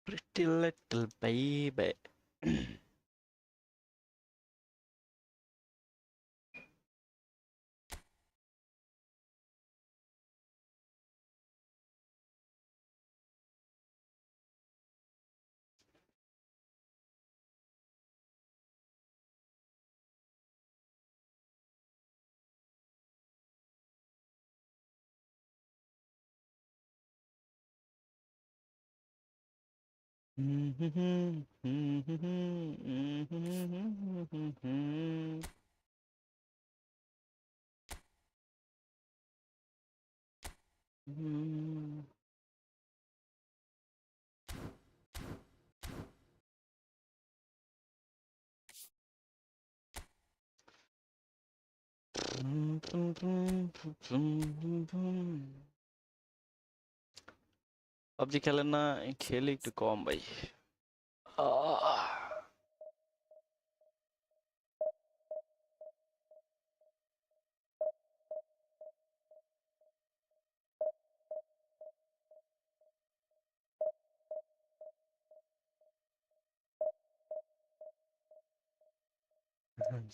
Pretty little baby. PUBG খেলেন না? খেলি একটু কম ভাই।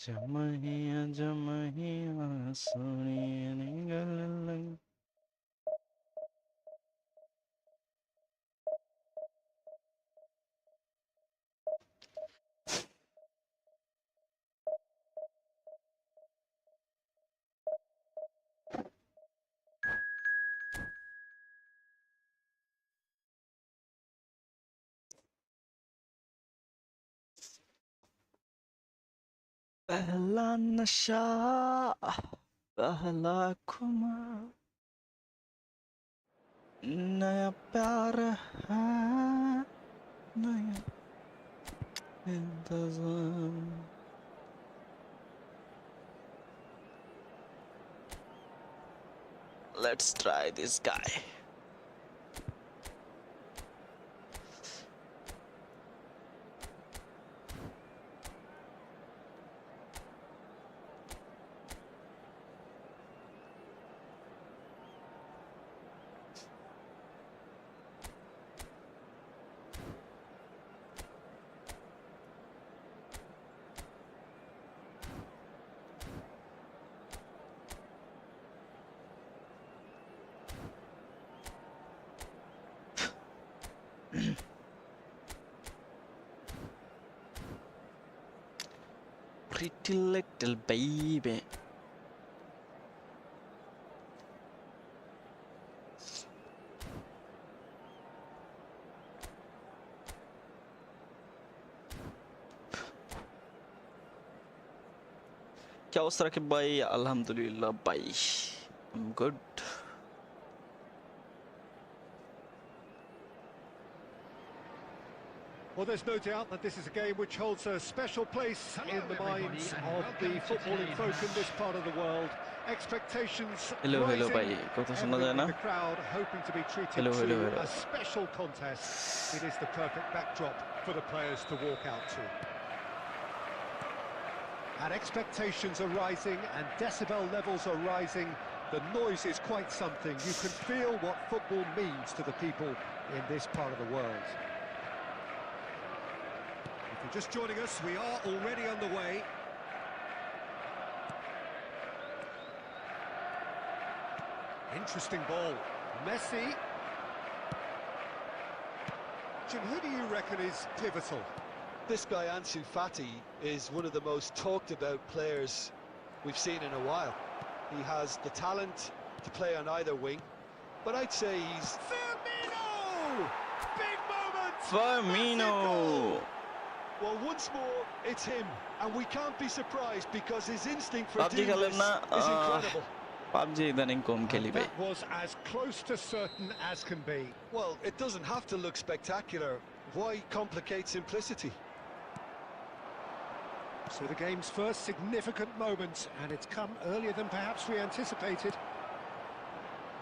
जमाहिया जमाहिया सोनिया ने गल्लंग पहला नशा पहला खुमार नया प्यार है नया इंतज़ाम Let's try this guy. Pretty little baby. क्या अवस्था राकिब भाई? अल्हम्दुलिल्लाह भाई, I'm good. Well, there's no doubt that this is a game which holds a special place in the minds of the footballing folk in this part of the world. Expectations rising, भाई, the crowd hoping to be treated to a special contest. It is the perfect backdrop for the players to walk out to. And expectations are rising and decibel levels are rising. The noise is quite something. You can feel what football means to the people in this part of the world. If you're just joining us, we are already underway. Interesting ball. Messi. Jim, who do you reckon is pivotal? This guy, Ansu Fati, is one of the most talked about players we've seen in a while. He has the talent to play on either wing, but I'd say he's... Firmino! Big moment! Firmino! Well, once more, it's him, and we can't be surprised because his instinct for PUBG doing this is incredible. PUBG इधर कौन खेली भाई? That was as close to certain as can be. Well, it doesn't have to look spectacular. Why complicate simplicity? So the game's first significant moment, and it's come earlier than perhaps we anticipated.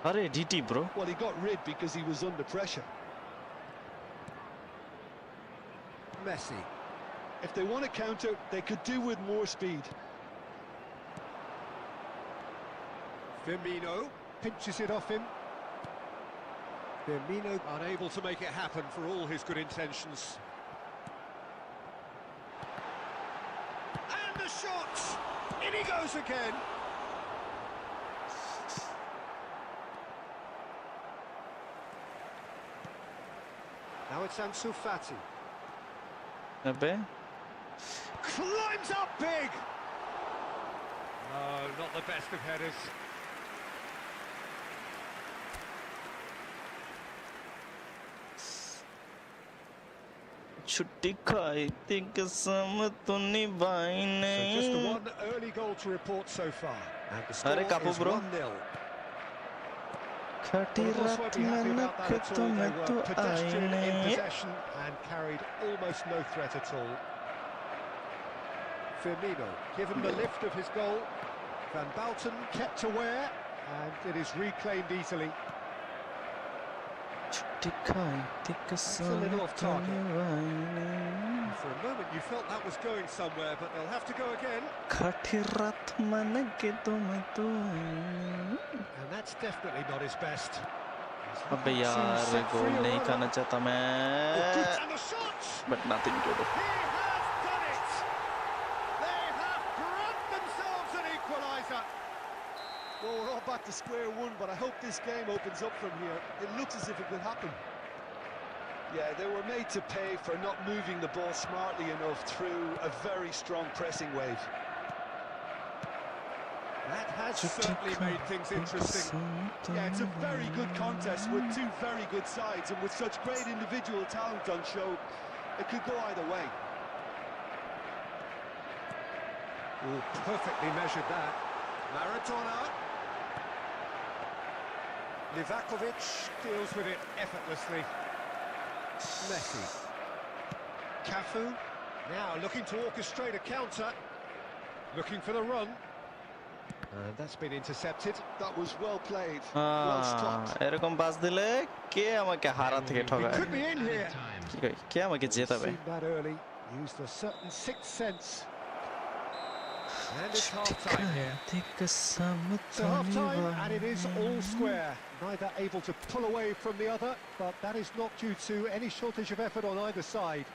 अरे DT bro. Well, he got rid because he was under pressure. Messi. If they want to counter, they could do with more speed. Firmino pinches it off him. Firmino unable to make it happen for all his good intentions. And the shot! In he goes again! Now it's Ansu Fati. Climbs up big! No, not the best of headers. छुट्टी खाई थी कसम तो निभाई नहीं. So just the one early goal to report so far. And the score is 1-0. खटी रात में नख तो मैं तो आई In नहीं. possession and carried almost no threat at all. Firmino given the lift of his goal. Van Bouten kept aware, and it is reclaimed easily. छुट्टी खाई थी कसम तो निभाई नहीं. For a moment you felt that was going somewhere, but they'll have to go again. खटी रात में नख तो मैं तो आई नहीं. And that's definitely not his best. अबे यार गोल नहीं खाना चाहता मैं. And the shot! But nothing to do. He has done it! They have grabbed themselves an equaliser. Well, we're all back to square one, but I hope this game opens up from here. It looks as if it could happen. Yeah, they were made to pay for not moving the ball smartly enough through a very strong pressing wave. That has certainly made things interesting. Yeah, it's a very good contest with two very good sides, and with such great individual talent on show, it could go either way. Oh, perfectly measured that. Maradona. Livakovic deals with it effortlessly. Messi. Cafu. Now looking to orchestrate a counter. Looking for the run. And that's been intercepted. That was well played. Well stopped. এরকম pass দিলে কে আমাকে হারা থেকে He ঠকায়? could be in here. কি কই? কে আমাকে জেতাবে? Seen that early. Used a certain sixth sense. And it's half-time here. So half-time, and it is all square. Neither able to pull away from the other, but that is not due to any shortage of effort on either side.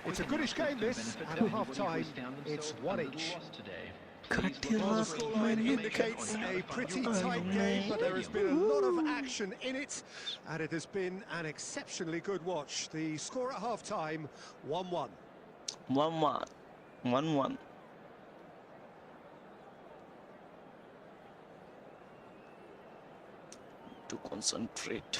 It's a goodish game, this, and at half-time, it's one each. Well, the scoreline indicates a pretty tight game, but there has been a lot of action in it, and it has been an exceptionally good watch. The score at half-time, 1-1. 1-1. 1-1. To concentrate.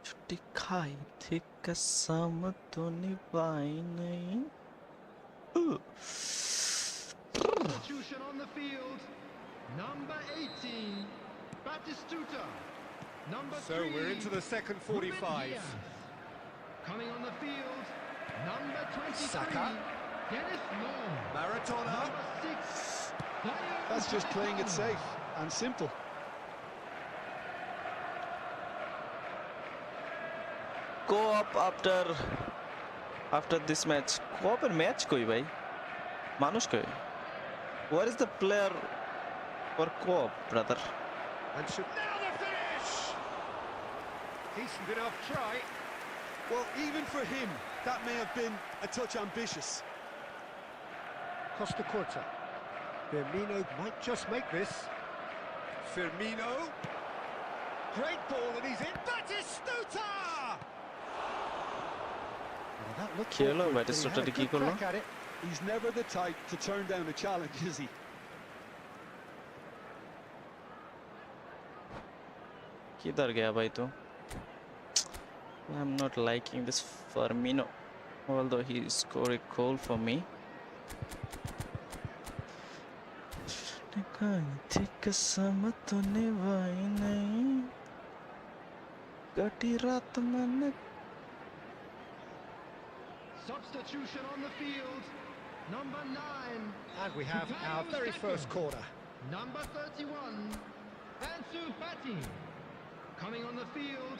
छुट्टी खाई थी कसम तो निभाई नहीं. Substitution on the field. Number 18, Batistuta. Number 3. So we're into the second 45. Coming on the field, number 23, Saka. Dennis Law. Maradona. Number 6, That's just playing it safe and simple. Co-op after this match. Co-op এর match কই ভাই? মানুষ কই? Where is the player for co-op, brother? And should now the finish! Decent enough try. Well, even for him, that may have been a touch ambitious. Costa Curta. Firmino might just make this. Firmino. Great ball, and he's in. Batistuta! Well, that looked কি হলো? awkward, but he Batistuta had a কি good করলো? crack at it. He's never the type to turn down a challenge, is he? किधर गया भाई तू? I'm not liking this Firmino, although he scored a goal for me. थी कसम तो निभाई नहीं. कटी रात में substitution on the field. Number 9. And we have our very first corner. Number 31, Ansu Fati. Coming on the field,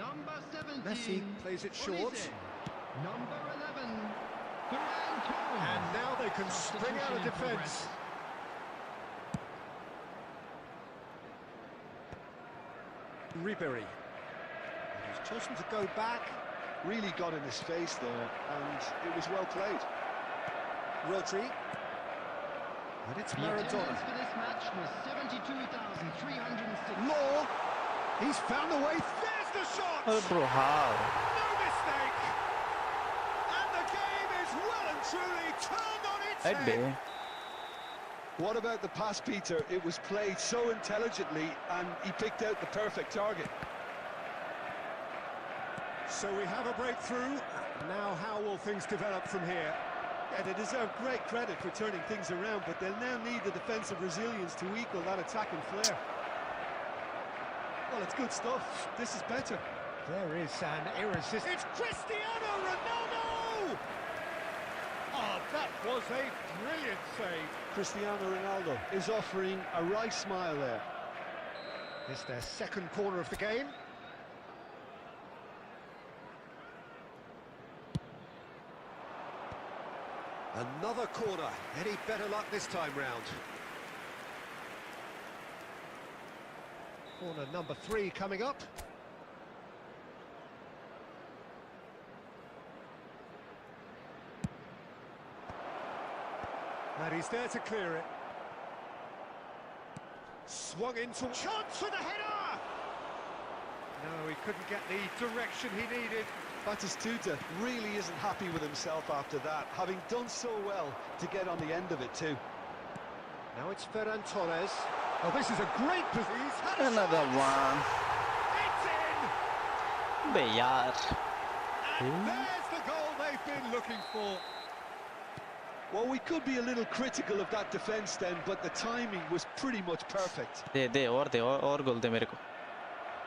number 17. Messi plays it short. Olise. Number 11, Ferran Torres. And now they can spring out of defence. Ribery. He's chosen to go back. Really got in his face there, and it was well played. Rodri. And it's The Maradona. attendance for this match was 72,306. Law. He's found the way. There's the shot. Oh, bro, how? No mistake. And the game is well and truly turned on its That head. day. What about the pass, Peter? It was played so intelligently, and he picked out the perfect target. So we have a breakthrough. Now how will things develop from here? Yeah, they deserve great credit for turning things around, but they'll now need the defensive resilience to equal that attacking flair. Well, it's good stuff. This is better. There is an irresistible... It's Cristiano Ronaldo! Oh, that was a brilliant save. Cristiano Ronaldo is offering a wry smile there. It's their second corner of the game. Another corner. Any better luck this time round? Corner number 3 coming up. And he's there to clear it. Swung into... Chance for the header! No, he couldn't get the direction he needed. Batistuta really isn't happy with himself after that, having done so well to get on the end of it too. Now it's Ferran Torres. Oh, this is a great position. He's had a Another chance. one. It's in! Be yaar. And there's the goal they've been looking for. Well, we could be a little critical of that defence then, but the timing was pretty much perfect. दे और गोल दे मेरे को.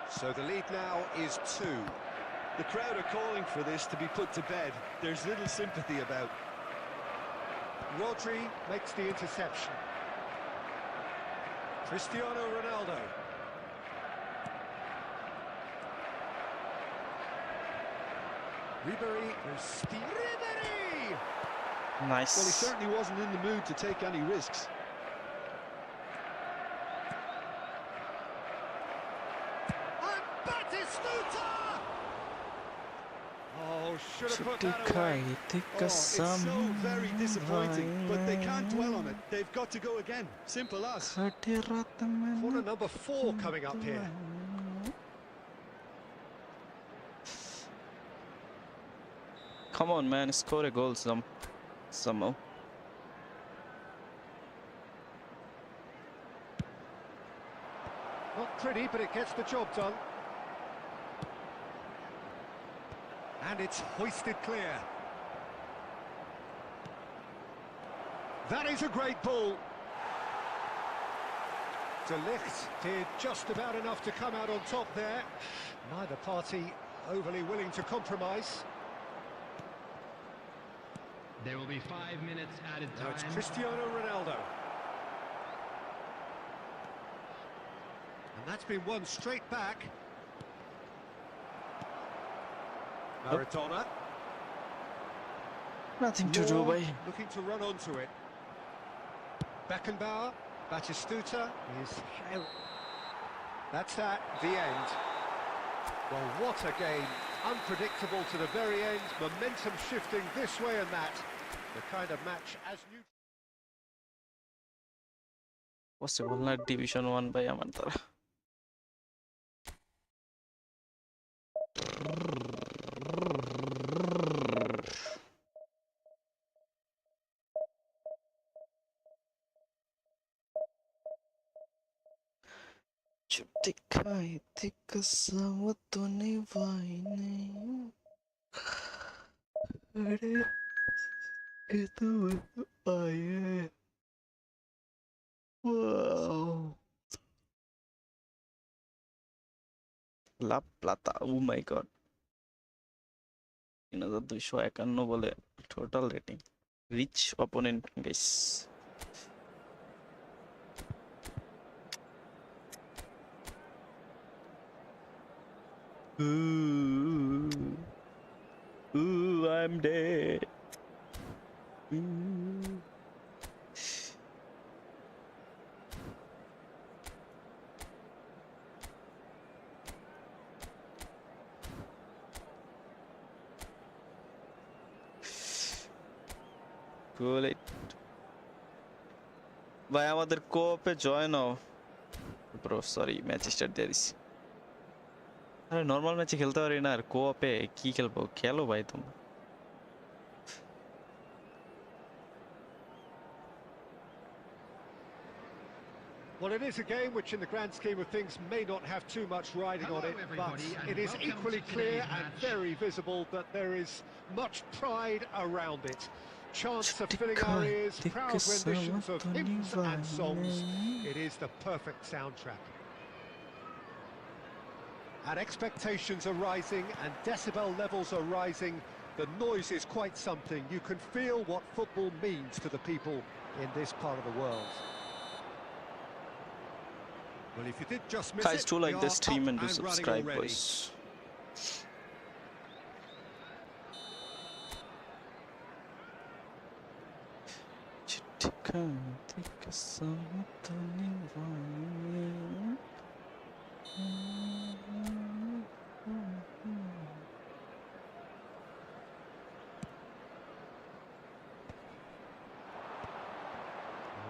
So the lead now is 2. The crowd are calling for this to be put to bed. There's little sympathy about. Rodri makes the interception. Cristiano Ronaldo. Ribery. Ribery! Nice. Well, he certainly wasn't in the mood to take any risks. And Batistuta! Oh, should have put that away. Oh, it's so very disappointing, but they can't dwell on it. They've got to go again. Simple as. Corner number 4 coming up here. Come on, man, score a goal somehow. Not pretty, but it gets the job done. And it's hoisted clear. That is a great ball. De Ligt did just about enough to come out on top there. Neither party overly willing to compromise. There will be 5 minutes added Now it's time. Cristiano Ronaldo. And that's been won straight back. Maradona. Nothing to do, boy. Looking to run onto it. Beckenbauer. Batistuta is... That's that, the end. Well, what a game. Unpredictable to the very end. Momentum shifting this way and that. The kind of match as new... Possible not Division 1 by Amantara. चुप दिखाई थी कसम तो निभाई नहीं अरे ये तो आए wow La Plata, oh my god 3251 বলে total rating rich opponent guys Ooh, I'm dead. Ooh. Cool it. ভাই আমাদের কোঅপে জয়েন হও ব্রো সরি ম্যাচ স্টার্ট দিয়ে দিছি আরে নরমাল ম্যাচে খেলতে পারি না আর কোঅপে কি খেলবো খেলো ভাই তোমরা Well, it is a game which in the grand scheme of things may not have too much riding on it, but it is equally clear and very visible that there is much pride around it. Chants of filling our ears, proud renditions of hymns and songs. It is the perfect soundtrack. And expectations are rising and decibel levels are rising. The noise is quite something. You can feel what football means to the people in this part of the world. Well, if you did just miss guys do like this stream and do subscribe boys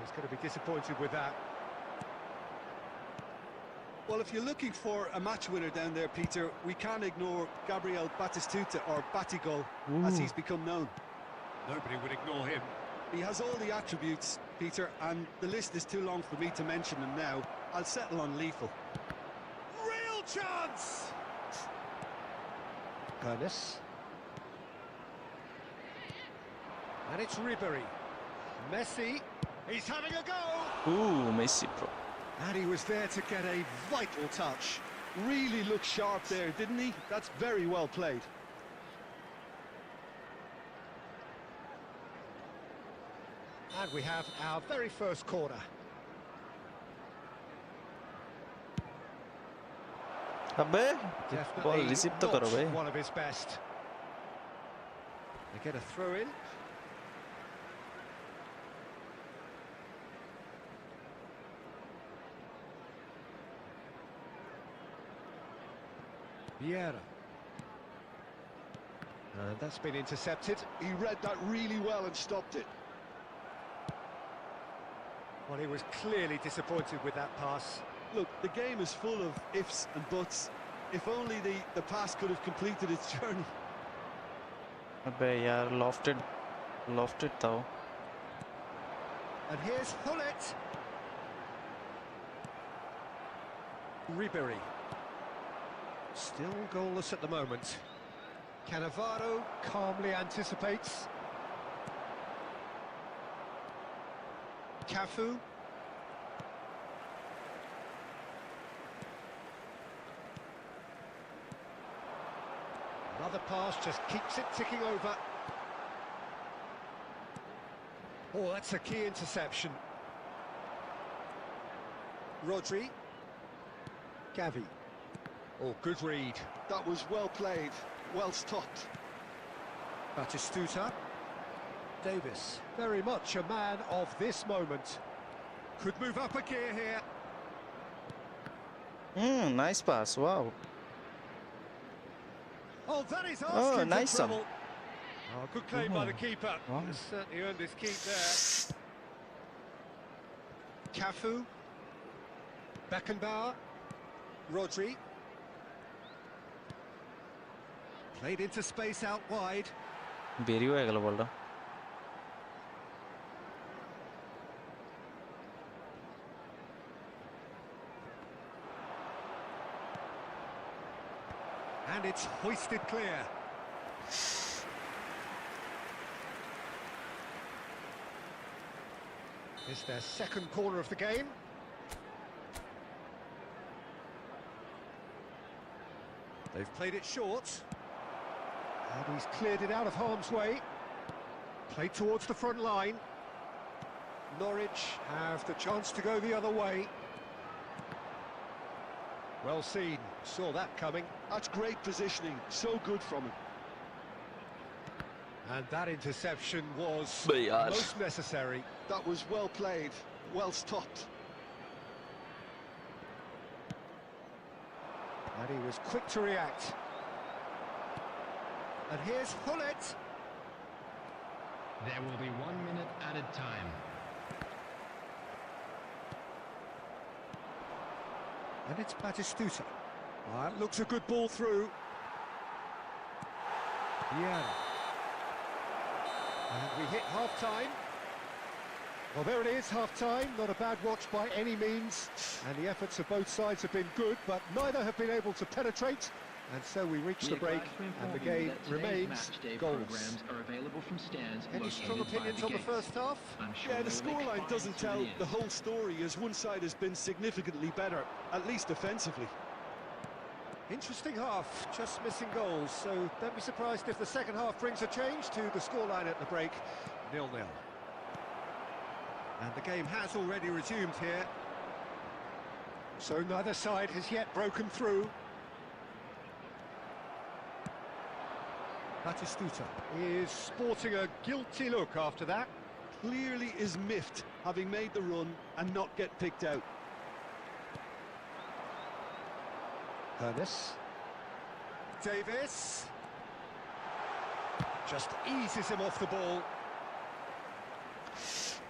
He's going to be disappointed with that. Well, if you're looking for a match winner down there, Peter, we can't ignore Gabriel Batistuta, or Batigol, as he's become known. Nobody would ignore him. He has all the attributes, Peter, and the list is too long for me to mention them now. I'll settle on lethal. Real chance! Ernest. And it's Ribery. Messi. He's having a go! ooh Messi bro And he was there to get a vital touch. Really looked sharp there, didn't he? That's very well played. And we have our very first corner. अबे ball receive तो करो भाई One of his best. They get a throw in. Vieira. And that's been intercepted. He read that really well and stopped it. Well, he was clearly disappointed with that pass. Look, the game is full of ifs and buts. If only the pass could have completed its journey. अबे यार lofted though And here's Hullet. Ribery. Still goalless at the moment. Cannavaro calmly anticipates. Cafu. Another pass just keeps it ticking over. Oh, that's a key interception. Rodri. Gavi. Oh, good read. That was well played, well stopped. Batistuta. Davis, very much a man of this moment. Could move up a gear here. nice pass wow Oh, that is asking nice for trouble. Oh, good claim by the keeper. Wow. He's certainly earned his keep there. Cafu. Beckenbauer. Rodri. Played into space out wide. বেরিয়ে হয়ে গেল বলটা And it's hoisted clear. It's their second corner of the game. They've played it short. And he's cleared it out of harm's way. Played towards the front line. Norwich have the chance to go the other way. Well seen, saw that coming. That's great positioning, so good from him. And that interception was Bayar. most necessary. That was well played, well stopped. And he was quick to react. And here's Hullet. There will be 1 minute added time. And it's Batistuta. That looks a good ball through. Yeah. And we hit half-time. Well, there it is, half-time. Not a bad watch by any means. And the efforts of both sides have been good, but neither have been able to penetrate. And so we reach the break, and the game remains goals. Are available from stands. Any strong opinions on the first half? Yeah, the scoreline doesn't tell the whole story, as one side has been significantly better, at least defensively. Interesting half, just missing goals, so don't be surprised if the second half brings a change to the scoreline at the break, 0-0. And the game has already resumed here. So neither side has yet broken through. Batistuta is sporting a guilty look after that. Clearly is miffed, having made the run and not get picked out. Hernes. Davis. Just eases him off the ball.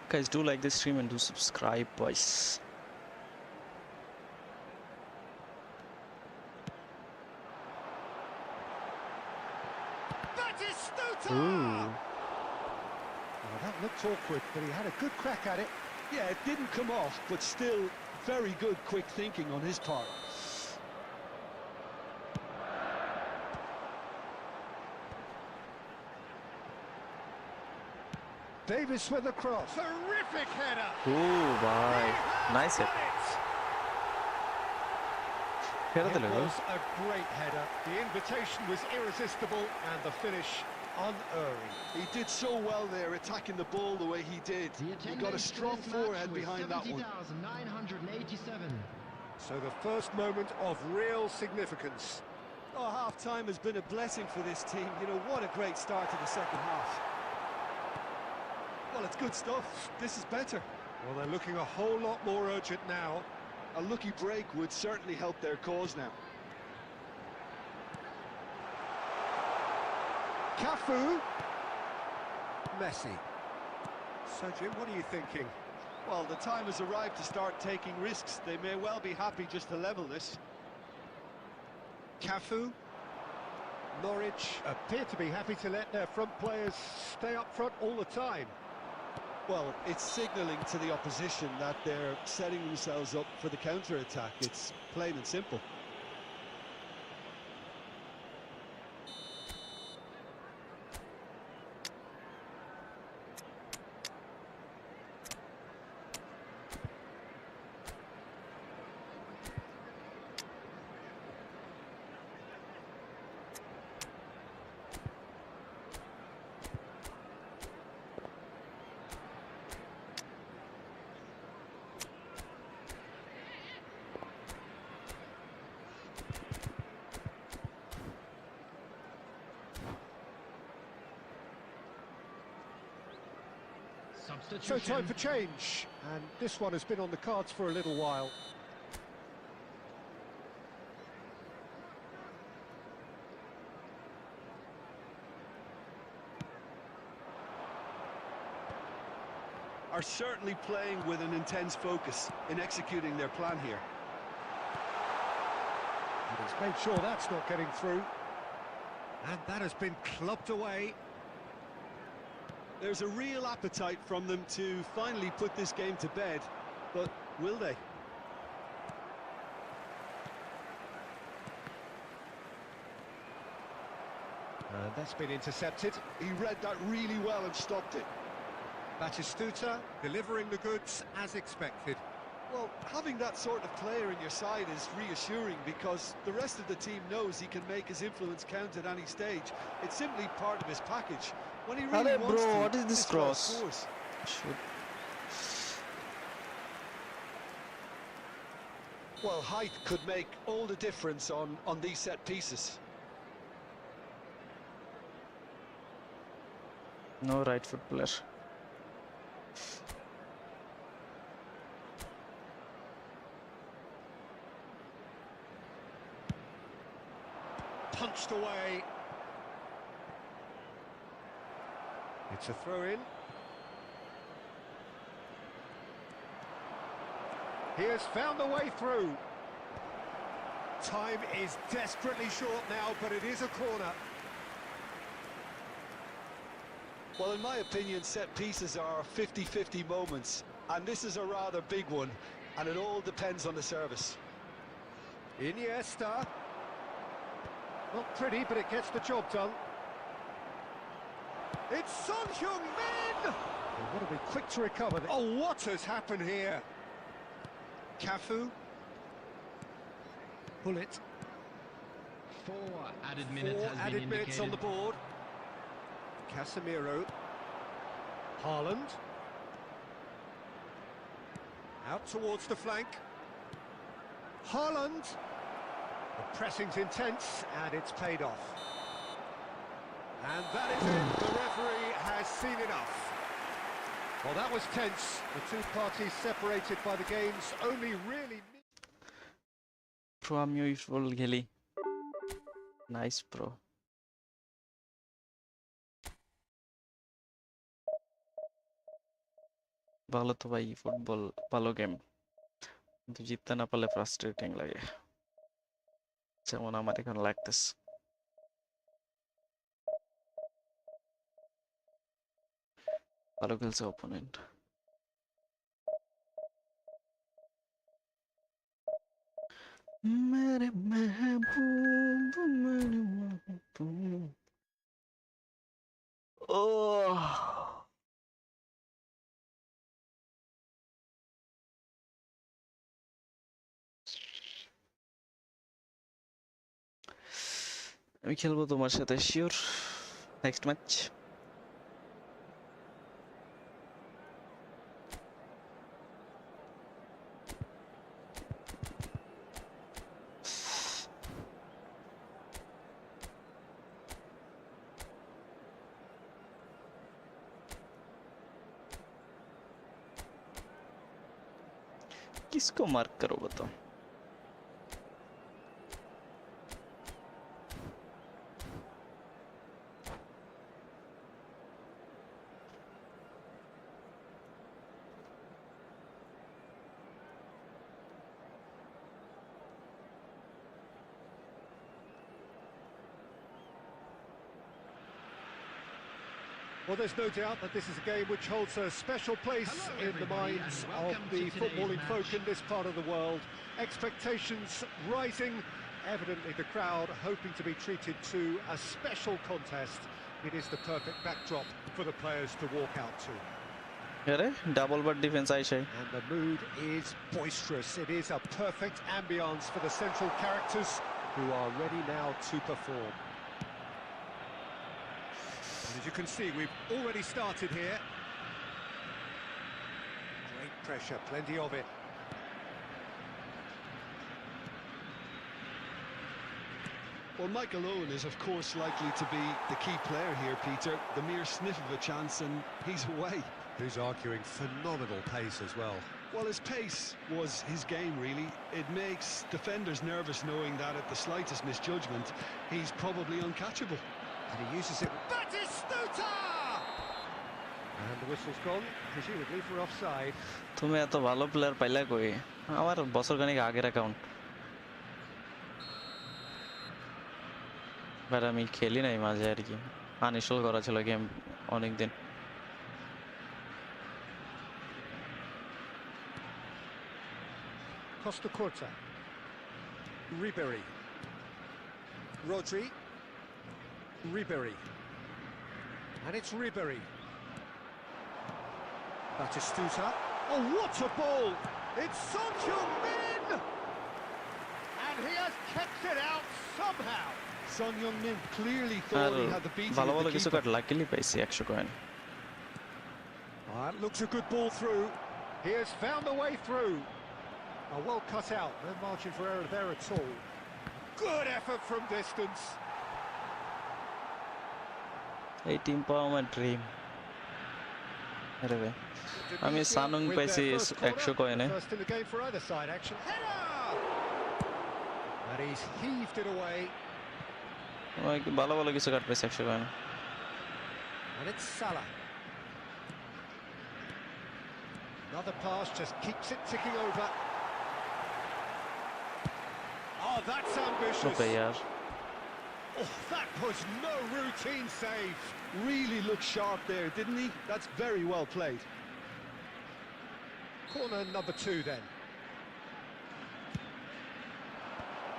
Guys, do like this stream and do subscribe, boys. Batistuta! Ooh. Well, that looked awkward, but he had a good crack at it. Yeah, it didn't come off, but still very good quick thinking on his part. Davis with a cross. Terrific header! Ooh, bye. Nice hit. It was a great header. The invitation was irresistible and the finish unerring. He did so well there, attacking the ball the way he did. He got a strong forehead behind that one. 70,987. So the first moment of real significance. Oh, half-time has been a blessing for this team. You know, what a great start to the second half. Well, it's good stuff. This is better. Well, they're looking a whole lot more urgent now. A lucky break would certainly help their cause now. Cafu. Messi. So, Jim, what are you thinking? Well, the time has arrived to start taking risks. They may well be happy just to level this. Cafu. Norwich appear to be happy to let their front players stay up front all the time. Well, it's signalling to the opposition that they're setting themselves up for the counter-attack. It's plain and simple. So time for change, and this one has been on the cards for a little while. Are certainly playing with an intense focus in executing their plan here. And he's made sure that's not getting through. And that has been clubbed away. There's a real appetite from them to finally put this game to bed, but will they? And that's been intercepted. He read that really well and stopped it. Batistuta delivering the goods as expected. Well, having that sort of player in your side is reassuring because the rest of the team knows he can make his influence count at any stage. It's simply part of his package. When he really wants to, what is this guy cross? scores. Shoot. Well, height could make all the difference on these set pieces. No right foot player. Punched away. It's It's a throw-in. He has found a way through. Time is desperately short now, but it is a corner. Well, in my opinion, set pieces are 50-50 moments, and this is a rather big one, and it all depends on the service. Iniesta. Not pretty, but it gets the job done. It's Son Heung-min! They've got to be quick to recover. Oh, what has happened here? Cafu. Bullet. Four added minutes Four has been added minutes on the indicated. board. Casemiro. Haaland. Out towards the flank. Haaland. The pressing's intense, and it's paid off. And that is it. The referee has seen enough. Well, that was tense. The two parties separated by the game's only really... Pro আমি ওই football খেলি nice pro ভালো তো ভাই football ভালো game কিন্তু জিততে না পারলে ফ্রাস্ট্রেটিং লাগে যেমন আমার এখন লাগতেছে ভালো খেলছে অপোনেন্ট मेरे महबूब मेरे महबूब ओह আমি খেলবো তোমার সাথে শিওর নেক্সট ম্যাচ किसको मार्क करो बताओ Well, there's no doubt that this is a game which holds a special place in the minds of the footballing folk in this part of the world. Expectations rising, evidently the crowd hoping to be treated to a special contest. It is the perfect backdrop for the players to walk out to. अरे double but defense आइशे And the mood is boisterous. It is a perfect ambience for the central characters who are ready now to perform. And as you can see, we've already started here. Great pressure, plenty of it. Well, Michael Owen is, of course, likely to be the key player here, Peter. The mere sniff of a chance and he's away. Who's arguing phenomenal pace as well. Well, his pace was his game, really. It makes defenders nervous knowing that at the slightest misjudgment, he's probably uncatchable. And he uses it. Batistuta! And the whistle's gone, presumably for offside. তুমি এত ভালো player পাইলা কই আমার বছর খানিক আগের account but আমি খেলি নাই মাঝে আর কি আনইনস্টল করা ছিল গেম অনেক দিন Costa Curta. Ribery. Rodri. Ribery. And it's Ribery. Batistuta. Oh, what a ball! It's Son Heung-min! And he has kept it out somehow. Son Heung-min clearly thought he had the beating ভালো of ভালো the কিছু keeper. কাট luckily পাইছি 100 coin That looks a good ball through. He has found a way through. Oh, well cut out. No margin for error there at all. Good effort from distance. এই team পাওয়া আমার dream আরে ভাই আমি Devision সানুং with পাইছি their first corner. 100 কয়েনে First in the game for either side, action. Header! And he's heaved it away. ভালো ভালো কিছু কাট পাইছি 100 কয়েনে And it's Salah. Another pass just keeps it ticking over. Oh, that's ambitious. यार Oh, that was no routine save. Really looked sharp there, didn't he? That's very well played. Corner number 2 then.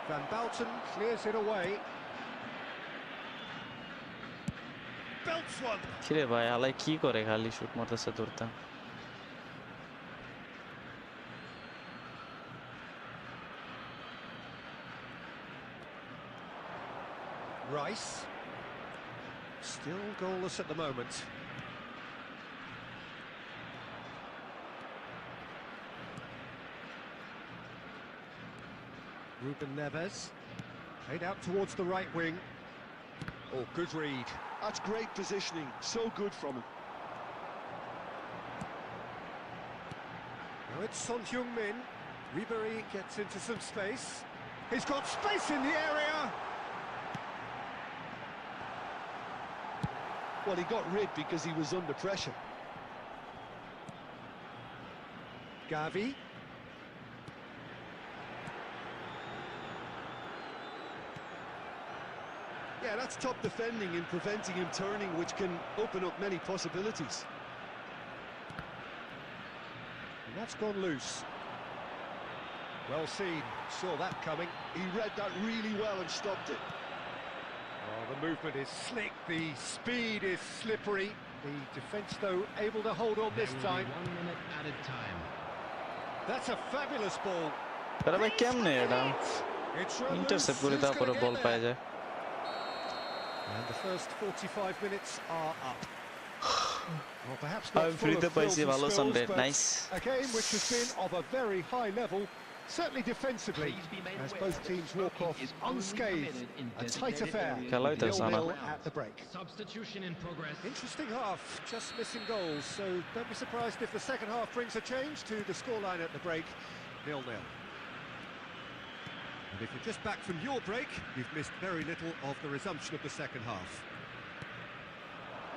Van Bouten clears it away. Belts one. কিরে ভাই আলাই কি করে খালি shoot মারতেছে দূরতে Rice. Still goalless at the moment. Ruben Neves. Played out towards the right wing. Oh, good read. That's great positioning. So good from him. Now it's Son Heung-min. Ribéry gets into some space. He's got space in the area. Well, he got rid because he was under pressure. Gavi. Yeah, that's top defending and preventing him turning, which can open up many possibilities. And that's gone loose. Well seen. Saw that coming. He read that really well and stopped it. Oh, the movement is slick, the speed is slippery. The defence, though, able to hold on this time. 1 minute added time. That's a fabulous ball. আরে ভাই কেমনে এটা It's run intercept loose. করে Who's তারপরে gonna বল get পায় there? যায় And the first 45 minutes are up. Well, perhaps not আমি full ফ্রিতে of পাইছি frills and ভালো spills, Sunday but nice a game which has been of a very high level, certainly defensively, as both teams walk off unscathed. A tight affair, খেলা হইতেছে না 0-0 at the break. Substitution in progress. Interesting half, just missing goals, so don't be surprised if the second half brings a change to the scoreline at the break, 0-0. And if you're just back from your break, you've missed very little of the resumption of the second half.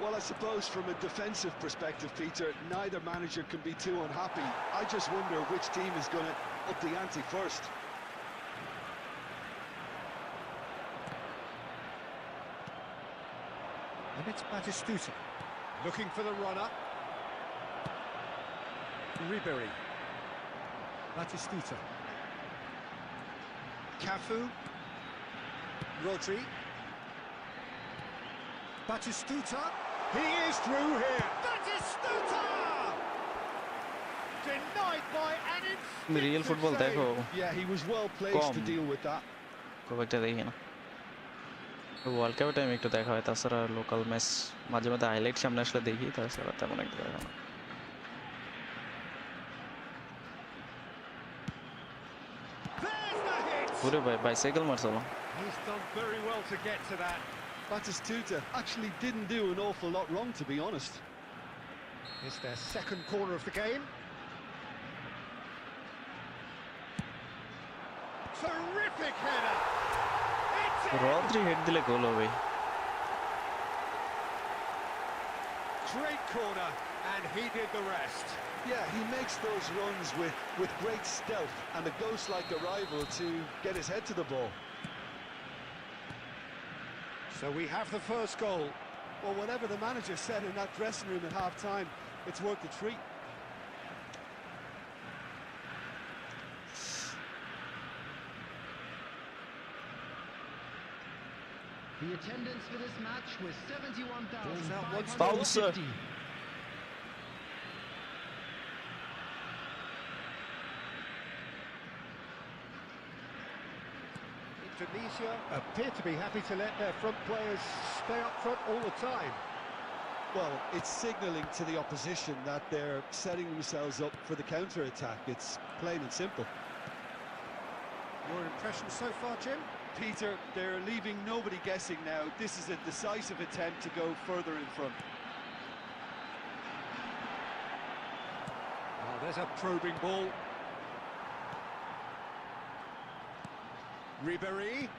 Well, I suppose from a defensive perspective, Peter, neither manager can be too unhappy. I just wonder which team is going to up the ante first. And it's Batistuta, looking for the runner. Ribéry. Batistuta. Cafu. Rodri. Batistuta. He is through here. Batistuta! Denied by an তুমি real football instinctive দেখো save. Yeah, he was well placed to Come. deal with that. খুব একটা দেখি না world কাপের time একটু দেখা হয় তাছাড়া লোকাল ম্যাচ মাঝে মাঝে হাইলাইট সামনে আসলে দেখি তাছাড়া তেমন একটা দেখা না There's the hit. পুরো ভাই বাইসাইকেল মারছিল He's done very well to get to that. Batistuta actually didn't do an awful lot wrong, to be honest. It's their second corner of the game. Terrific header. It's in. Rodri head দিলে গোল হবে Great corner, and he did the rest. Yeah, he makes those runs with great stealth and a ghost-like arrival to get his head to the ball. So we have the first goal. Well, whatever the manager said in that dressing room at half-time, it's worth the treat. The attendance for this match was Balls out once 71,550. Indonesia appear to be happy to let their front players stay up front all the time. Well, it's signalling to the opposition that they're setting themselves up for the counter-attack. It's plain and simple. Your impression so far, Jim? Peter, they're leaving nobody guessing now. This is a decisive attempt to go further in front. Oh, there's a probing ball. Ribéry.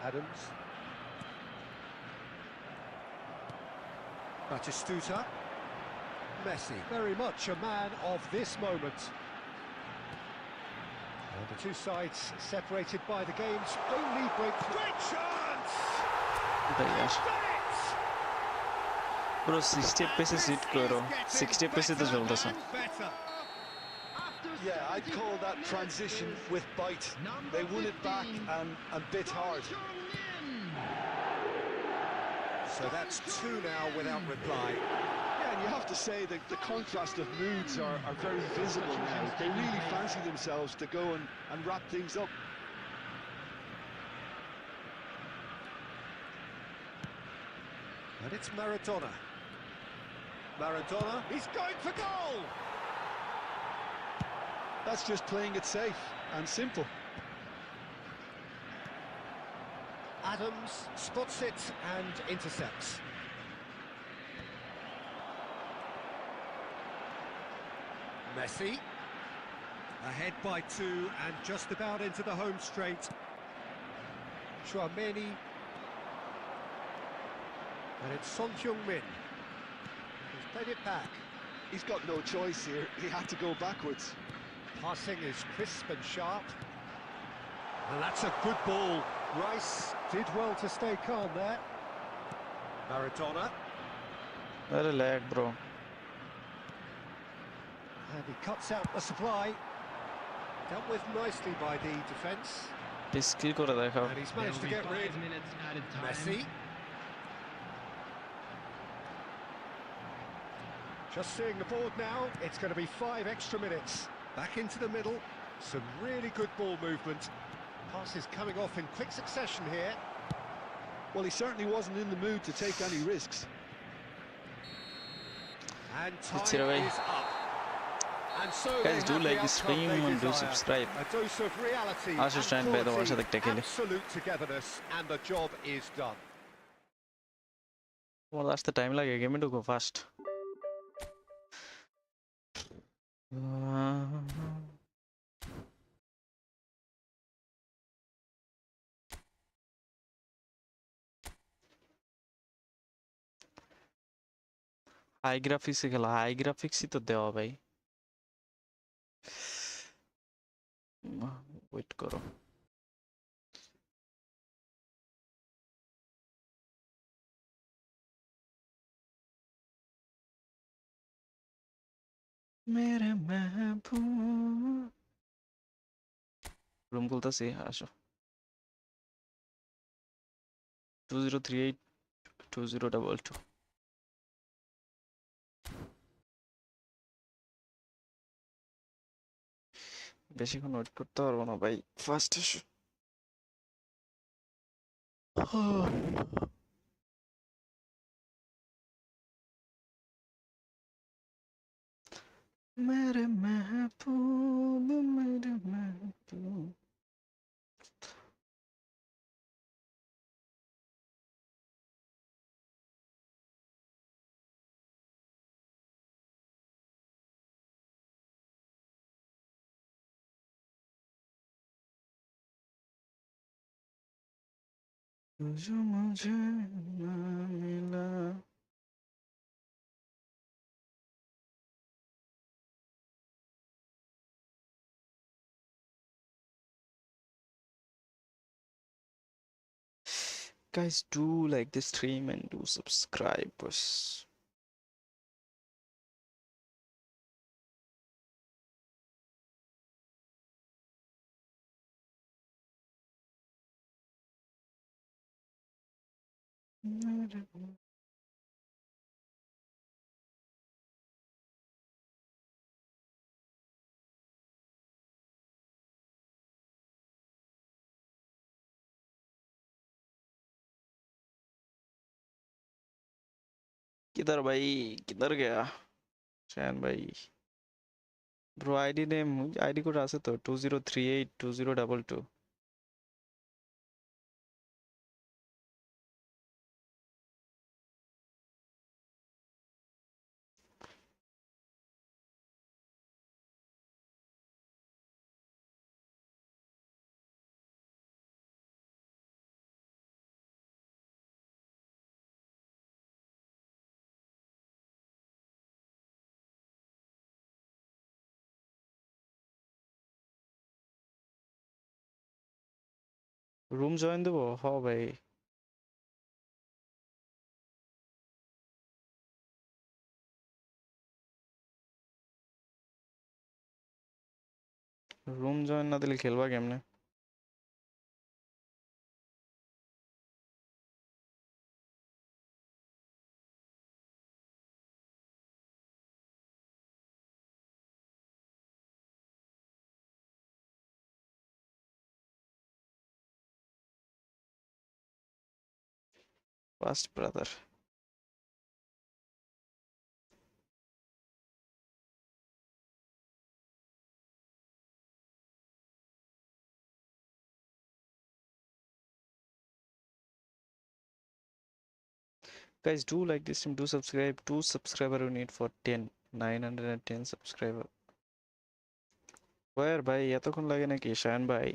Adams. Batistuta. Messi, very much a man of this moment. And the two sides separated by the game's only breakthrough. Great chance! Bro, 60 paces hit karo. 60 paces to chalta. Yeah, I'd call that transition with bite. They won it back and bit hard. So that's two now without reply. Yeah, and you have to say that the contrast of moods are very visible now. They really fancy themselves to go and wrap things up. And it's Maradona. Maradona, he's going for goal! That's just playing it safe and simple. Adams spots it and intercepts. Messi. Ahead by two and just about into the home straight. Chouameni. And it's Son Heung-min. He's played it back. He's got no choice here. He had to go backwards. Passing is crisp and sharp. And that's a good ball. Rice did well to stay calm there. Maradona. Very lag, bro. And he cuts out the supply. Dealt with nicely by the defence. Skill kore dekha. And he's managed to get rid. Messi. Just seeing the board now, it's going to be 5 extra minutes. Back into the middle, some really good ball movement. Passes coming off in quick succession here. Well, he certainly wasn't in the mood to take any risks. And time is up. And so guys, do like this stream and do subscribe. A dose of reality and quality, absolute togetherness, and the job is done. Well, that's the time like game to go fast. High graphics से खेला high graphics ही तो देवा भाई wait करो मेरे महबूब room खुलता से आशो 2038 2022 বেশিক্ষণ ওয়েট করতে পারবো না ভাই ফার্স্ট এসো मेरे महबूब मेरे महबूब जो मुझे ना मिला guys do like this stream and do subscribe us किधर भाई किधर गया चैन भाई bro ID name ID code আছে তো 20382022 room join devo? How bhai? Room join na dile khelba kemne? Fast brother. Guys, do like this stream, do subscribe. 2 subscriber we need for 10. 910 subscriber. Where bhai? এতক্ষণ লাগে নাকি শায়ন ভাই?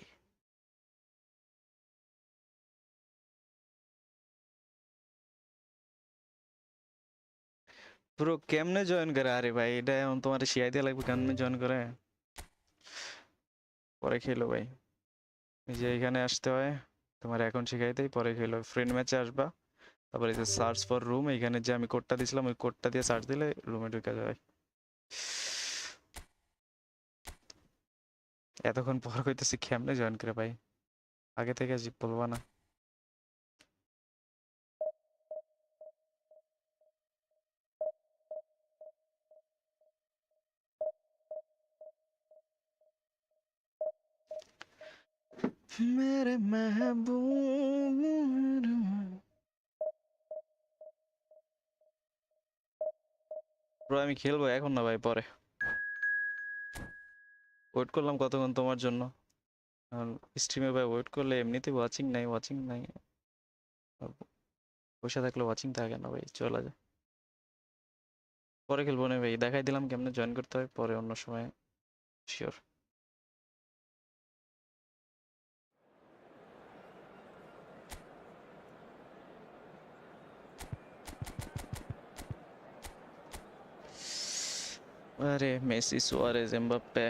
Bro केमने join करा रे भाई? এটা এখন তোমার শিয়াই দিয়ে লাগবে কেমনে জয়েন করে? পরে খেলো ভাই। এই যে এখানে আসতে হয়, তোমার অ্যাকাউন্ট শিখাই দেই, পরে খেলো। ফ্রেন্ড ম্যাচে আসবা, তারপরে এই যে সার্চ ফর রুম, এখানে যে আমি কোডটা দিছিলাম ওই কোডটা দিয়ে সার্চ দিলে রুমে ঢুকে যাবে। এতক্ষণ পর কইতেছি কেমনে জয়েন করে ভাই? আগে থেকে বলবা না? मेरे महबूब ব্রো আমি খেলবো এখন না ভাই, পরে। ওয়েট করলাম কতক্ষণ তোমার জন্য। স্ট্রিমে ভাই ওয়েট করলে এমনিতে ওয়াচিং নাই, ওয়াচিং নাই। পয়সা থাকলে ওয়াচিং থাকে না ভাই, চলে যায়। পরে খেলবো না ভাই, দেখাই দিলাম কেমনে জয়েন করতে হয়, পরে অন্য সময় শিওর। আরে মেসি, সুয়ারেজ, এমবাপ্পে।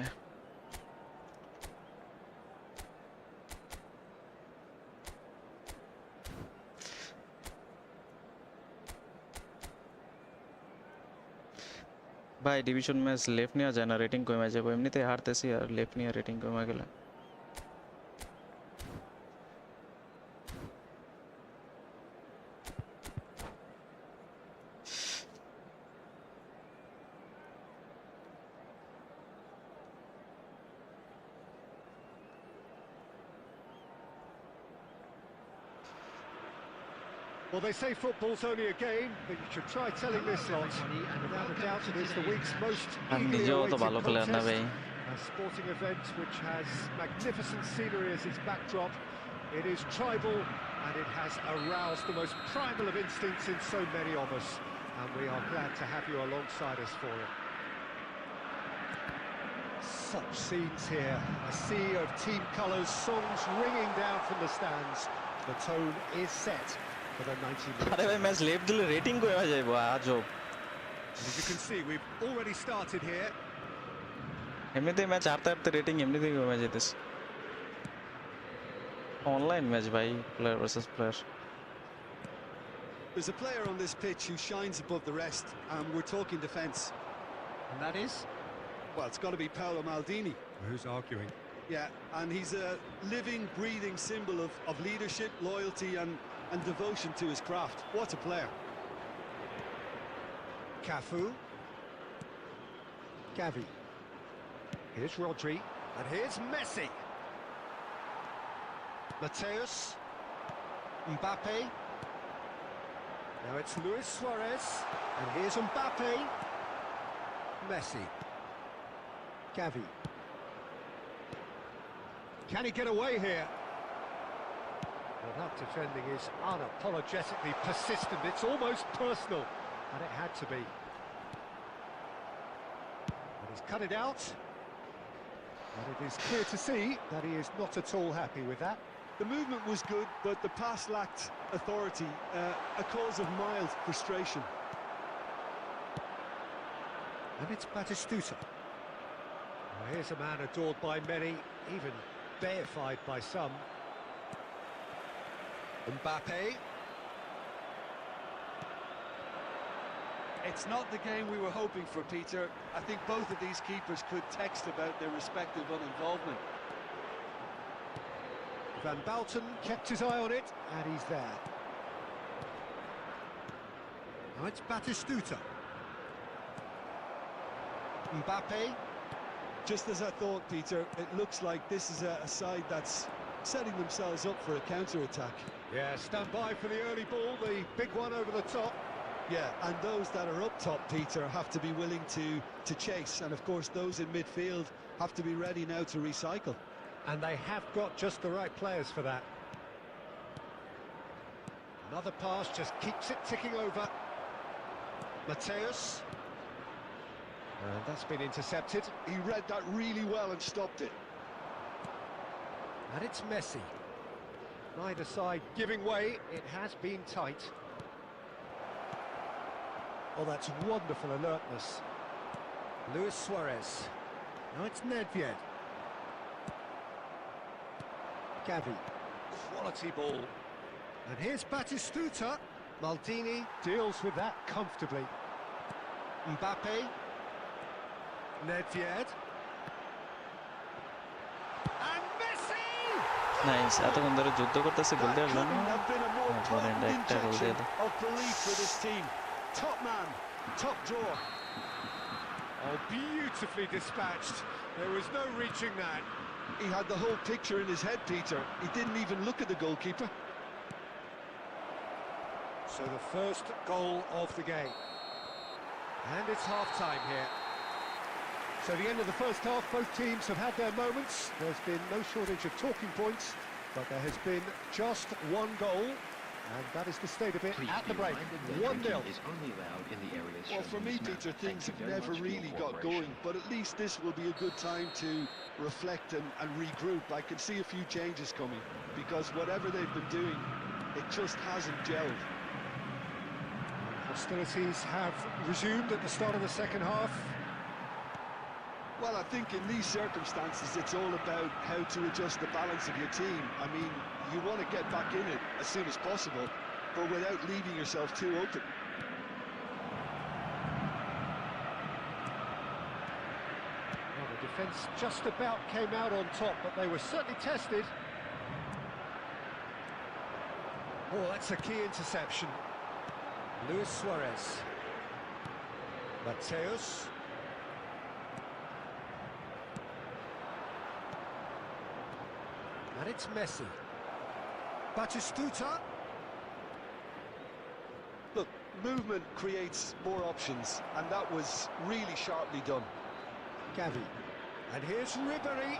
ভাই ডিভিশন ম্যাচ লেফট নেওয়া যায় না, রেটিং কমে যাবে। এমনিতে হারতেছি আর লেফট নিয়ে রেটিং কমে গেলে। Well, they say football's only a game, but you should try telling this lot. Without a doubt, it is the week's most আমি eagerly নিজেও তো awaited ভালো প্লেয়ার না contest. ভাই। A sporting event which has magnificent scenery as its backdrop. It is tribal, and it has aroused the most primal of instincts in so many of us. And we are glad to have you alongside us for it. Such scenes here. A sea of team colours, songs ringing down from the stands. The tone is set for the 90 minutes. আরে ভাই match left দিলে rating কমে যাবে, আজব। As you can see, we've already started here. এমনিতে match হারতে হারতে rating এমনিতেই কমে যেতেছে। অনলাইন ম্যাচ ভাই, player versus player. There's a player on this pitch who shines above the rest, and we're talking defence. And that is? Well, it's got to be Paolo Maldini. Who's arguing? Yeah, and he's a living, breathing symbol of leadership, loyalty and devotion to his craft. What a player. Cafu. Gavi. Here's Rodri. And here's Messi. Mateus. Mbappe. Now it's Luis Suarez. And here's Mbappe. Messi. Gavi. Can he get away here? Well, that defending is unapologetically persistent. It's almost personal, and it had to be. But he's cut it out. And it is clear to see that he is not at all happy with that. The movement was good, but the pass lacked authority, a cause of mild frustration. And it's Batistuta. Well, here's a man adored by many, even deified by some. Mbappe. It's not the game we were hoping for, Peter. I think both of these keepers could text about their respective uninvolvement. Van Balten kept his eye on it, and he's there. Now it's Batistuta. Mbappe. Just as I thought, Peter, it looks like this is a side that's setting themselves up for a counter-attack. Yeah, stand by for the early ball, the big one over the top. Yeah, and those that are up top, Peter, have to be willing to chase. And of course, those in midfield have to be ready now to recycle. And they have got just the right players for that. Another pass just keeps it ticking over. Mateus. And that's been intercepted. He read that really well and stopped it. And it's Messi. Neither side giving way. It has been tight. Oh, that's wonderful alertness. Luis Suarez. Now it's Nedved. Gavi. Quality ball. And here's Batistuta. Maldini deals with that comfortably. Mbappe. Nedved. And Messi! Nice, এতক্ষণ ধরে যুদ্ধ করতেছে, গোল দেওয়ার জন্য Couldn't have been a more Opponent potent একটা গোল দিয়ে injection দাও। of belief for this team. Top man, top draw. Oh, beautifully dispatched. There was no reaching that. He had the whole picture in his head, Peter. He didn't even look at the goalkeeper. So the first goal of the game. And it's half-time here. So the end of the first half, both teams have had their moments. There's been no shortage of talking points, but there has been just one goal, and that is the state of it at the break. 1-0. Well, for me, Peter, things have never really got going, but at least this will be a good time to reflect and regroup. I can see a few changes coming, because whatever they've been doing, it just hasn't gelled. Hostilities have resumed at the start of the second half. Well, I think in these circumstances, it's all about how to adjust the balance of your team. I mean, you want to get back in it as soon as possible, but without leaving yourself too open. Well, the defence just about came out on top, but they were certainly tested. Oh, that's a key interception. Luis Suarez. Mateus. And it's Messi. Batistuta. Look, movement creates more options, and that was really sharply done. Gavi. And here's Ribéry.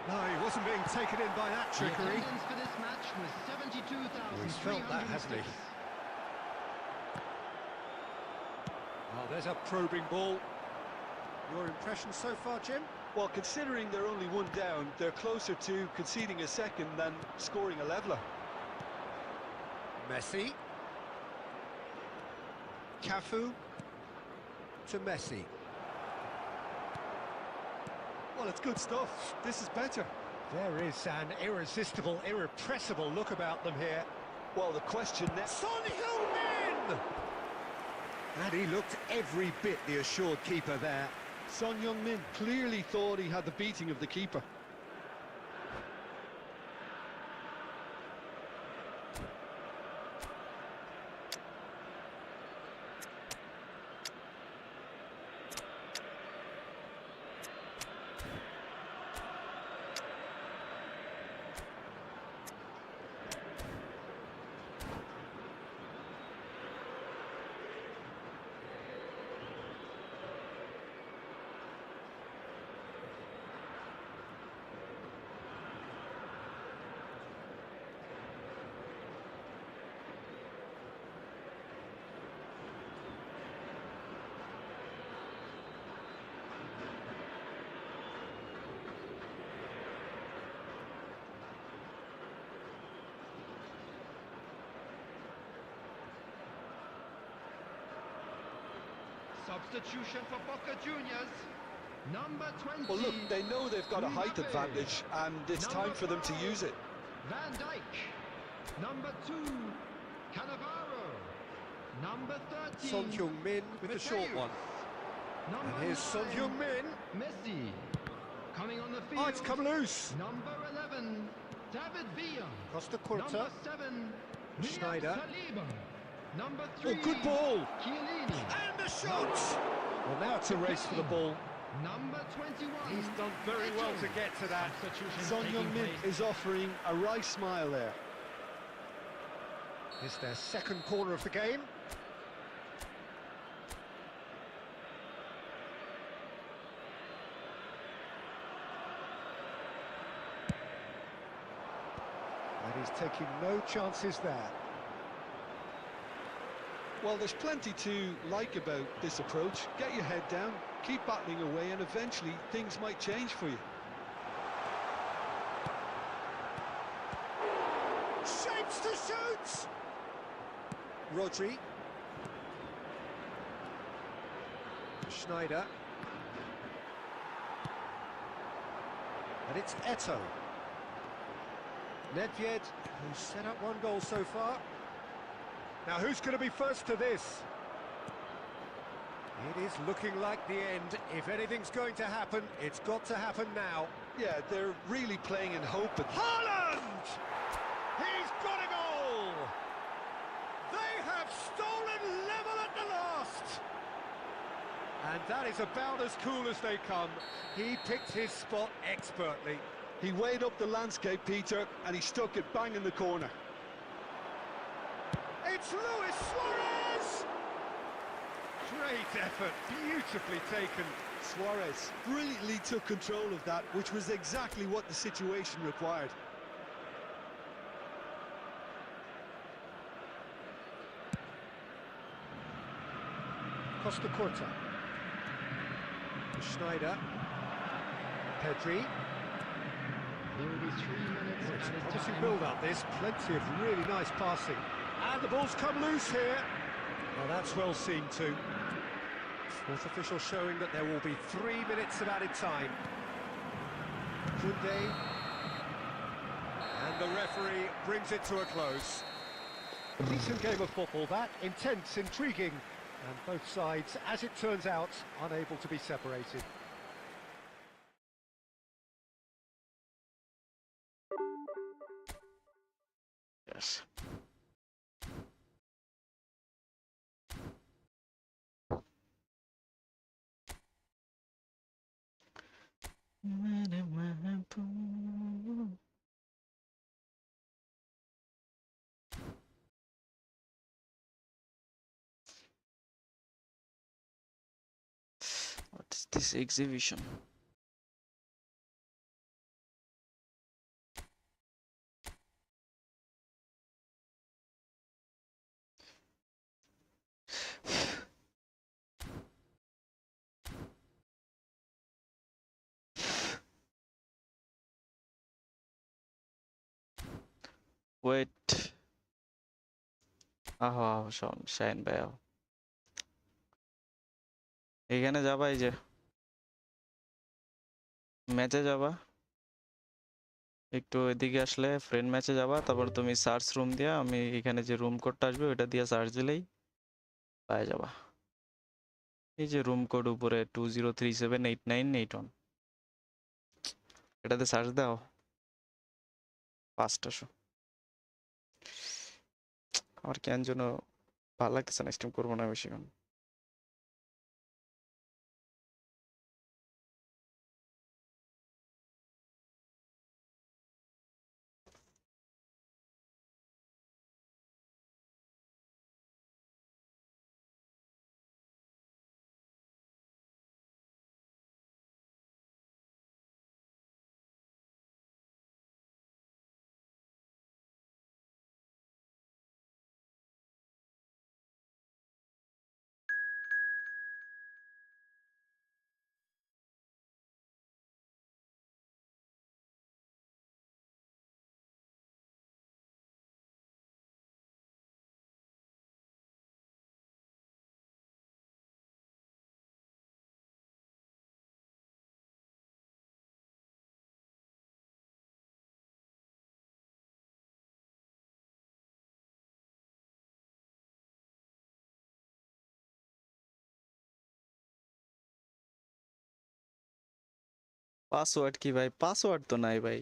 No, he wasn't being taken in by that trickery. For this match was 72,300. He's felt that, hasn't he? Oh, there's a probing ball. Your impression so far, Jim? Well, considering they're only one down, they're closer to conceding a second than scoring a leveller. Messi. Cafu to Messi. Well, it's good stuff. This is better. There is an irresistible, irrepressible look about them here. Well, the question next... Son Heung-min! And he looked every bit the assured keeper there. Son Heung-min clearly thought he had the beating of the keeper. Substitution for Boca Juniors. Number 20. Well, look, they know they've got a height advantage, and it's time for them to use it. Van Dijk. Number 2, Cannavaro. Number 13, Son Heung-min with the short one. Number And here's Son 9, Heung-min. Messi. Coming on the field. Oh, it's come loose. Number 11, David Villa. Costa Number Curta. 7, Schneider. Saliba. Number 3, Oh, good ball. Chiellini. And the shot. Well, now it's a race for the ball. Number 21. He's done very well to get to that. Substitution Son taking Heung-min place. is offering a wry smile there. It's their second corner of the game. And he's taking no chances there. Well, there's plenty to like about this approach. Get your head down, keep battling away, and eventually things might change for you. Shapes to shoot! Rodri. Schneider. And it's Eto'o. Nedved, who's set up one goal so far. Now who's going to be first to this? It is looking like the end. If anything's going to happen, it's got to happen now. Yeah, they're really playing in hope. Haaland! He's got a goal! They have stolen level at the last! And that is about as cool as they come. He picked his spot expertly. He weighed up the landscape, Peter, and he stuck it bang in the corner. It's Luis Suarez! Great effort, beautifully taken. Suarez brilliantly took control of that, which was exactly what the situation required. Costa Curta. Schneider. Pedri. There will be 3 minutes It's added obviously time. build up this, plenty of really nice passing. And the ball's come loose here. Well, that's well seen too. Fourth official showing that there will be 3 minutes of added time. Koundé. And the referee brings it to a close. Decent game of football that, intense, intriguing, and both sides, as it turns out, unable to be separated. Yes. What is this exhibition? Wait. আহো আহো shine ভাই আহো এখানে যাবা এই যে ম্যাচে যাবা একটু এদিকে আসলে ফ্রেন্ড ম্যাচে যাবা তারপর তুমি সার্চ রুম দিয়া আমি এখানে যে রুম কোডটা আসবে ওটা দিয়ে সার্চ দিলেই পাওয়া যাবা এই যে রুম কোড উপরে 20378981 এটাতে সার্চ দাও 5টা শো আমার কেন যেন ভালো লাগতেছে না স্ট্রিম করবো না বেশিক্ষণ পাসওয়ার্ড কি ভাই? পাসওয়ার্ড তো নাই ভাই।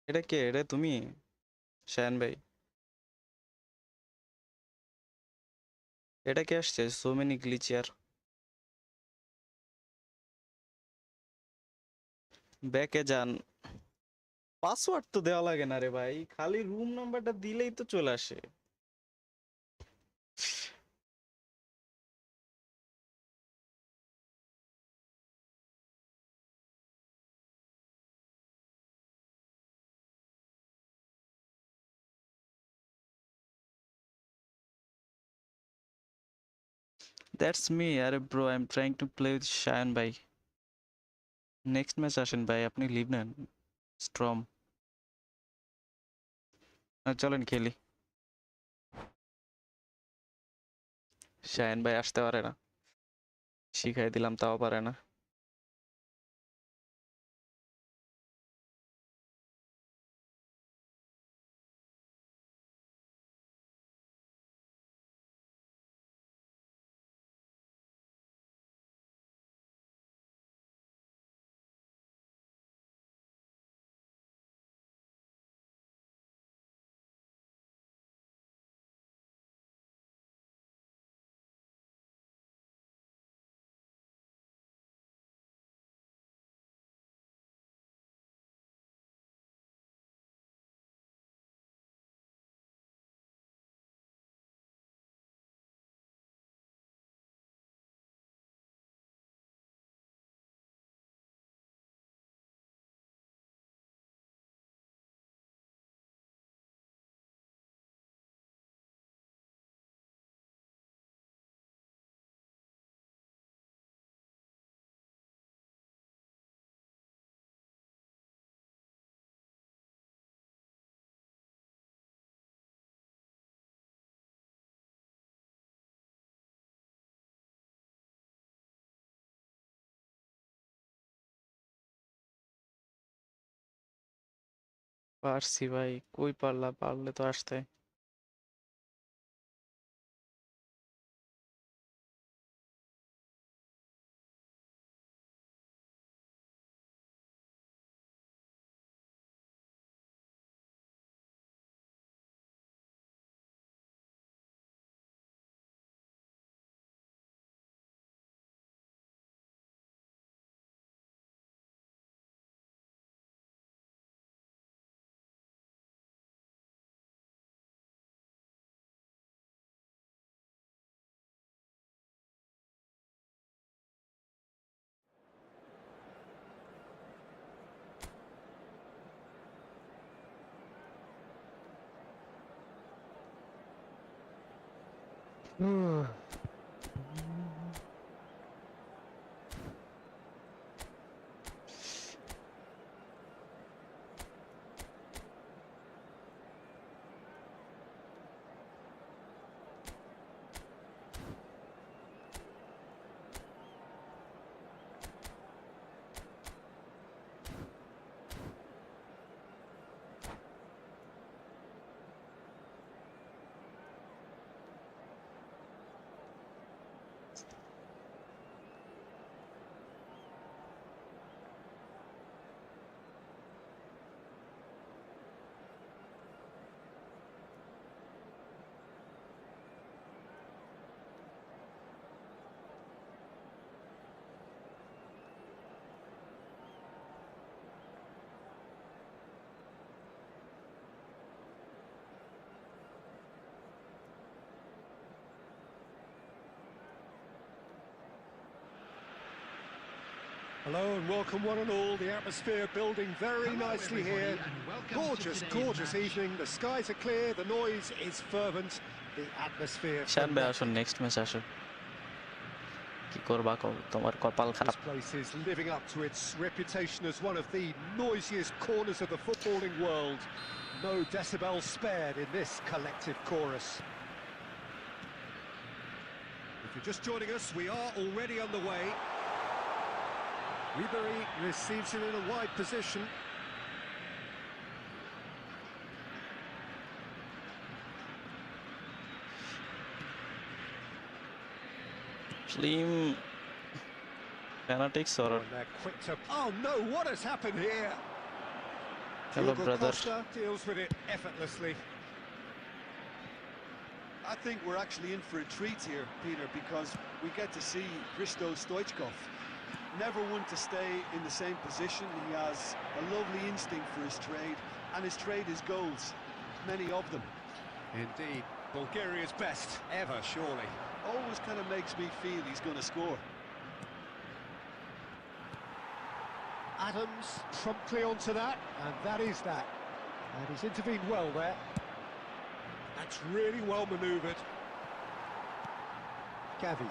এটা কে? এটা তুমি? শায়ান ভাই। এটা কে আসছে? So many glitchier. ব্যাকে যান। পাসওয়ার্ড তো দেওয়া লাগে না রে ভাই, খালি রুম নাম্বারটা দিলেই তো চলে আসে। That's me. আরে bro, I am trying to play with Shayan ভাই। নেক্সট ম্যাচ আসেন ভাই, আপনি লিভ নেন। স্ট্রম। চলেন খেলি। শায়ান ভাই আসতে পারে না, শিখাই দিলাম তাও পারে না। পারছি ভাই, কই পারলা? পারলে তো আসতে। Hello and welcome one and all. The atmosphere building very nicely here. Gorgeous, gorgeous evening. The skies are clear, the noise is fervent, the atmosphere Shayan ভাই আসুন, frenetic. নেক্সট ম্যাচ আসুন। কি করবা কও, তোমার কপাল This খারাপ। place is living up to its reputation as one of the noisiest corners of the footballing world. No decibels spared in this collective chorus. If you're just joining us, we are already underway. Ribery receives it in a wide position. Slim. Fanatics Oh, or and they're quick to... Oh no, what has happened here? hello Diogo brother. Costa deals with it effortlessly. I think we're actually in for a treat here, Peter, because we get to see Hristo Stoichkov. Never one to stay in the same position. He has a lovely instinct for his trade, and his trade is goals, many of them. Indeed, Bulgaria's best ever, surely. Always kind of makes me feel he's going to score. Adams promptly onto that, and that is that. And he's intervened well there. That's really well manoeuvred. Gavi.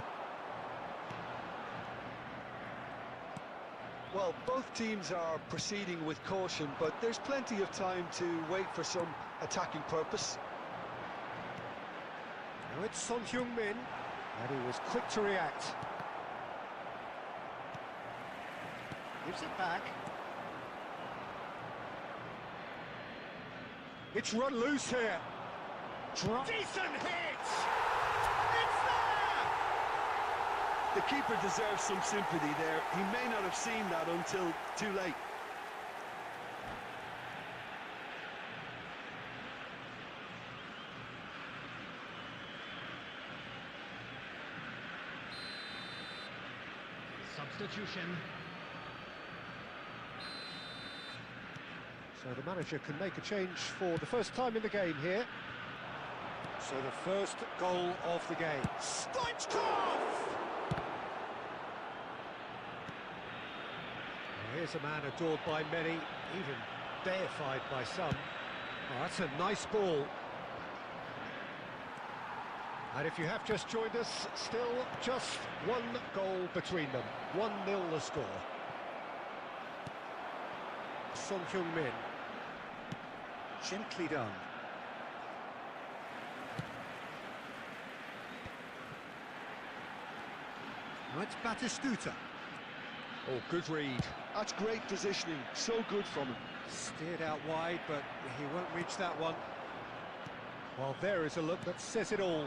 Well, both teams are proceeding with caution, but there's plenty of time to wait for some attacking purpose. Now it's Son Heung-min, and he was quick to react. Gives it back. It's run loose here. Decent hit! It's there! The keeper deserves some sympathy there. He may not have seen that until too late. Substitution. So the manager can make a change for the first time in the game here. So the first goal of the game. Stoichkov! Here's a man adored by many, even deified by some. Oh, that's a nice ball. And if you have just joined us, still just one goal between them. 1-0 the score. Son Heung-min. Gently done. Now it's Batistuta. Oh, good read. That's great positioning, so good from him. Steered out wide, but he won't reach that one. Well, there is a look that says it all.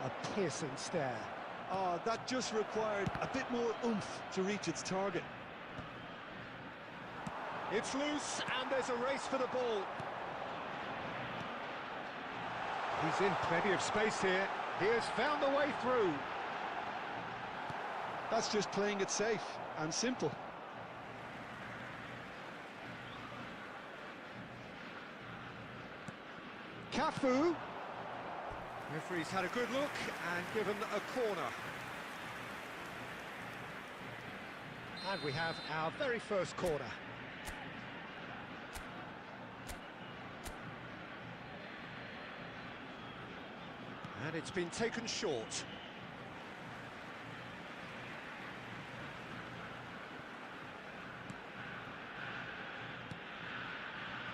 A piercing stare. Ah, that just required a bit more oomph to reach its target. It's loose, and there's a race for the ball. He's in plenty of space here. He has found the way through. That's just playing it safe and simple. Cafu. Referee's had a good look and given a corner. And we have our very first corner. And it's been taken short.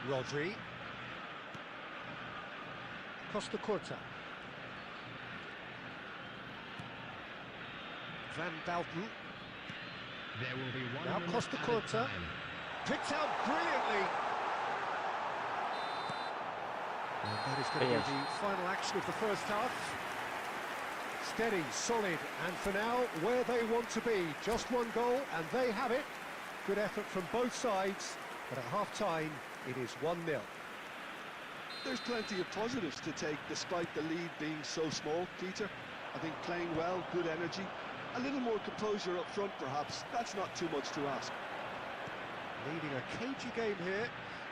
Rodri. Costa Curta. Van Balten. There will be one Now minute Costa added Curta. time. Picked out brilliantly. And that is going to be the final action of the first half. Steady, solid, and for now, where they want to be. Just one goal, and they have it. Good effort from both sides, but at half-time, it is 1-0. There's plenty of positives to take despite the lead being so small, Peter. I think playing well, good energy, a little more composure up front perhaps. That's not too much to ask. Leading a cagey game here.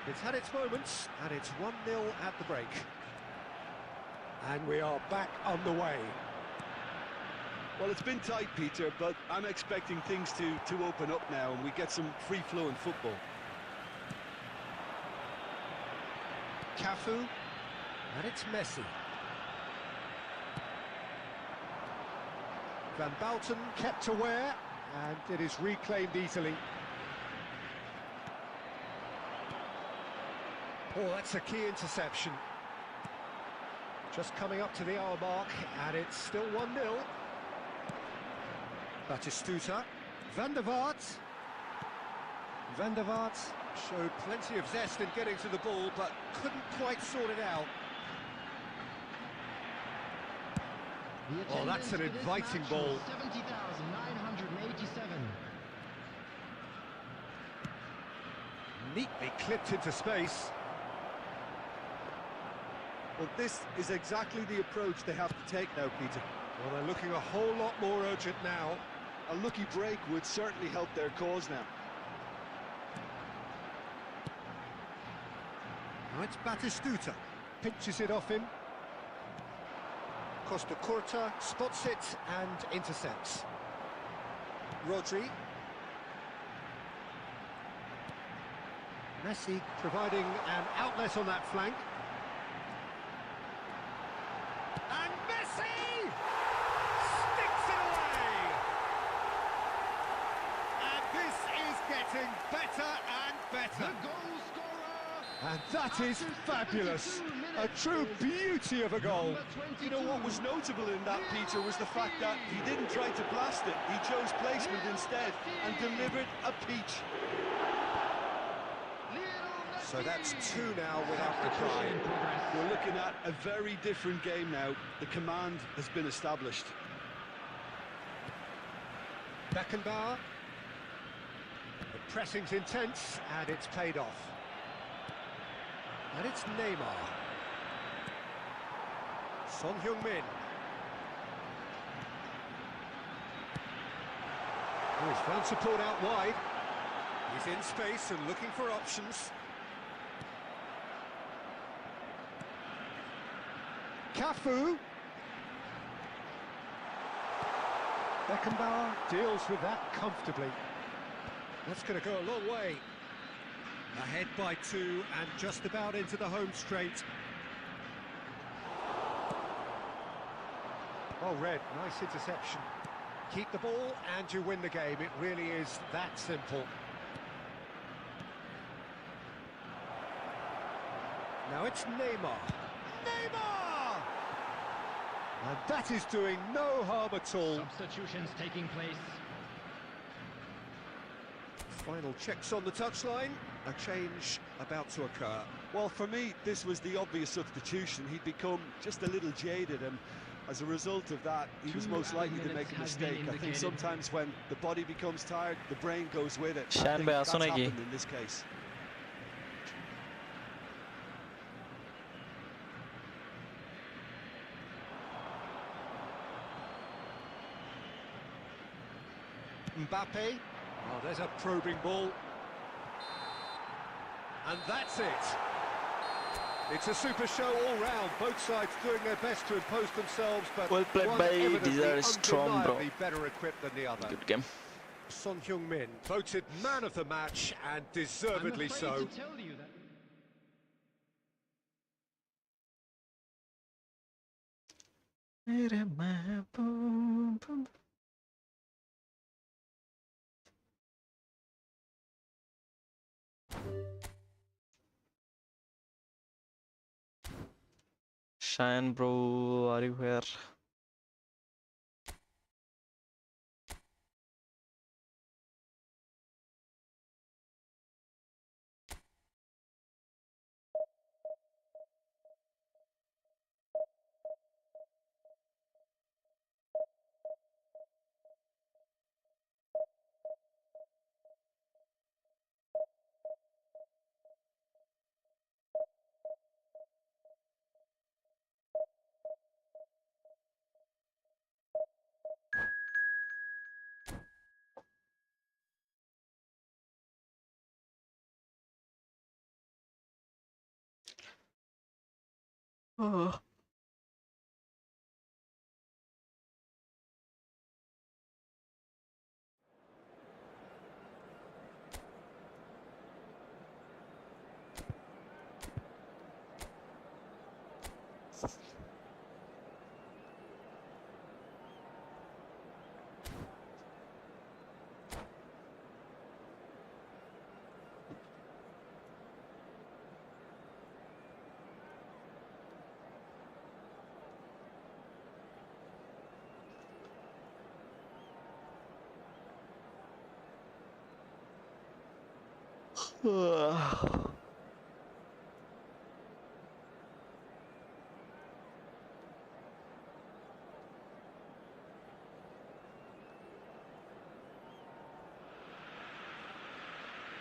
It's had its moments, and it's 1-0 at the break. And we are back on the way. Well, it's been tight, Peter, but I'm expecting things to open up now and we get some free-flowing football. Cafu, and it's Messi. Van Balten kept aware, and it is reclaimed easily. Oh, that's a key interception. Just coming up to the hour mark, and it's still 1-0. Batistuta, Van der Vaart. Van der Vaart showed plenty of zest in getting to the ball, but couldn't quite sort it out. The Oh, that's an attendance for this inviting match ball. was 70,987. Neatly clipped into space. Well, this is exactly the approach they have to take now, Peter. Well, they're looking a whole lot more urgent now. A lucky break would certainly help their cause now. Now it's Batistuta. Pinches it off him. Costa Curta spots it and intercepts. Rodri. Messi providing an outlet on that flank. And Messi sticks it away! And this is getting better and better. The goal scorer. And that is fabulous. A true beauty of a goal. You know what was notable in that, Peter, was the fact that he didn't try to blast it. He chose placement instead and delivered a peach. So that's 2 now without reply. We're looking at a very different game now. The command has been established. Beckenbauer. The pressing's intense and it's paid off. And it's Neymar. Son Heung-min. Oh, he's found support out wide. He's in space and looking for options. Cafu. Beckenbauer deals with that comfortably. That's going to go a long way. Ahead by 2 and just about into the home straight. Oh, Red, nice interception. Keep the ball and you win the game. It really is that simple. Now it's Neymar. Neymar! And that is doing no harm at all. Substitutions taking place. Final checks on the touchline. A change about to occur. Well, for me, this was the obvious substitution. He'd become just a little jaded, and as a result of that, he was most likely to make a mistake. I think sometimes when the body becomes tired, the brain goes with it. I think that's happened in this case. Mbappe. Oh, there's a probing ball. And that's it. It's a super show all round. Both sides doing their best to impose themselves, but well played one by evidently Desire Strong, bro. undeniably better equipped than the other. Good game. Son Heung-min voted man of the match, and deservedly so. I'm afraid to tell you that Shine, bro, are you here? Oh.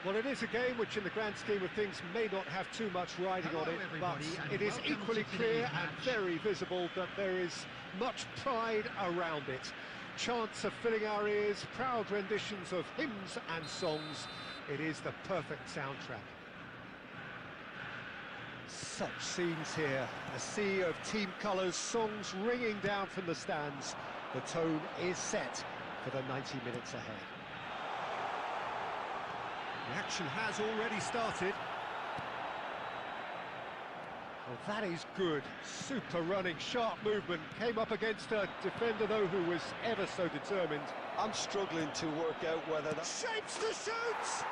Well, it is a game which, in the grand scheme of things, may not have too much riding on it, but it is equally clear and very visible that there is much pride around it. Chants are filling our ears, proud renditions of hymns and songs. It is the perfect soundtrack. Such scenes here, a sea of team colours, songs ringing down from the stands. The tone is set for the 90 minutes ahead. The action has already started. Well, that is good. Super running, sharp movement. Came up against a defender, though, who was ever so determined. I'm struggling to work out whether that... Shapes the shoots!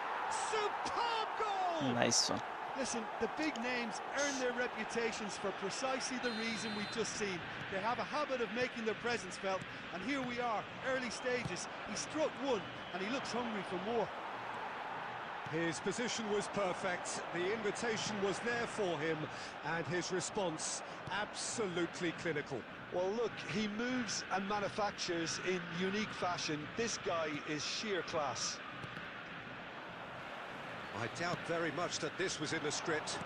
Superb goal! Nice one. Listen, the big names earn their reputations for precisely the reason we've just seen. They have a habit of making their presence felt, and here we are, early stages. He struck one, and he looks hungry for more. His position was perfect, the invitation was there for him, and his response absolutely clinical. Well, look, he moves and manufactures in unique fashion. This guy is sheer class. I doubt very much that this was in the script.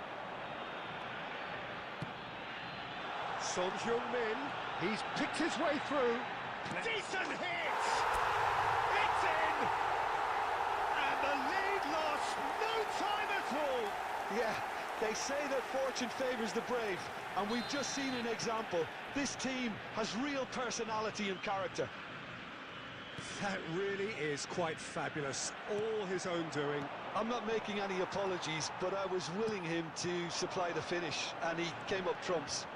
Son Heung-min, he's picked his way through. Decent hit! It's in! And the lead lost no time at all! Yeah, they say that fortune favours the brave, and we've just seen an example. This team has real personality and character. That really is quite fabulous, all his own doing. I'm not making any apologies, but I was willing him to supply the finish, and he came up trumps.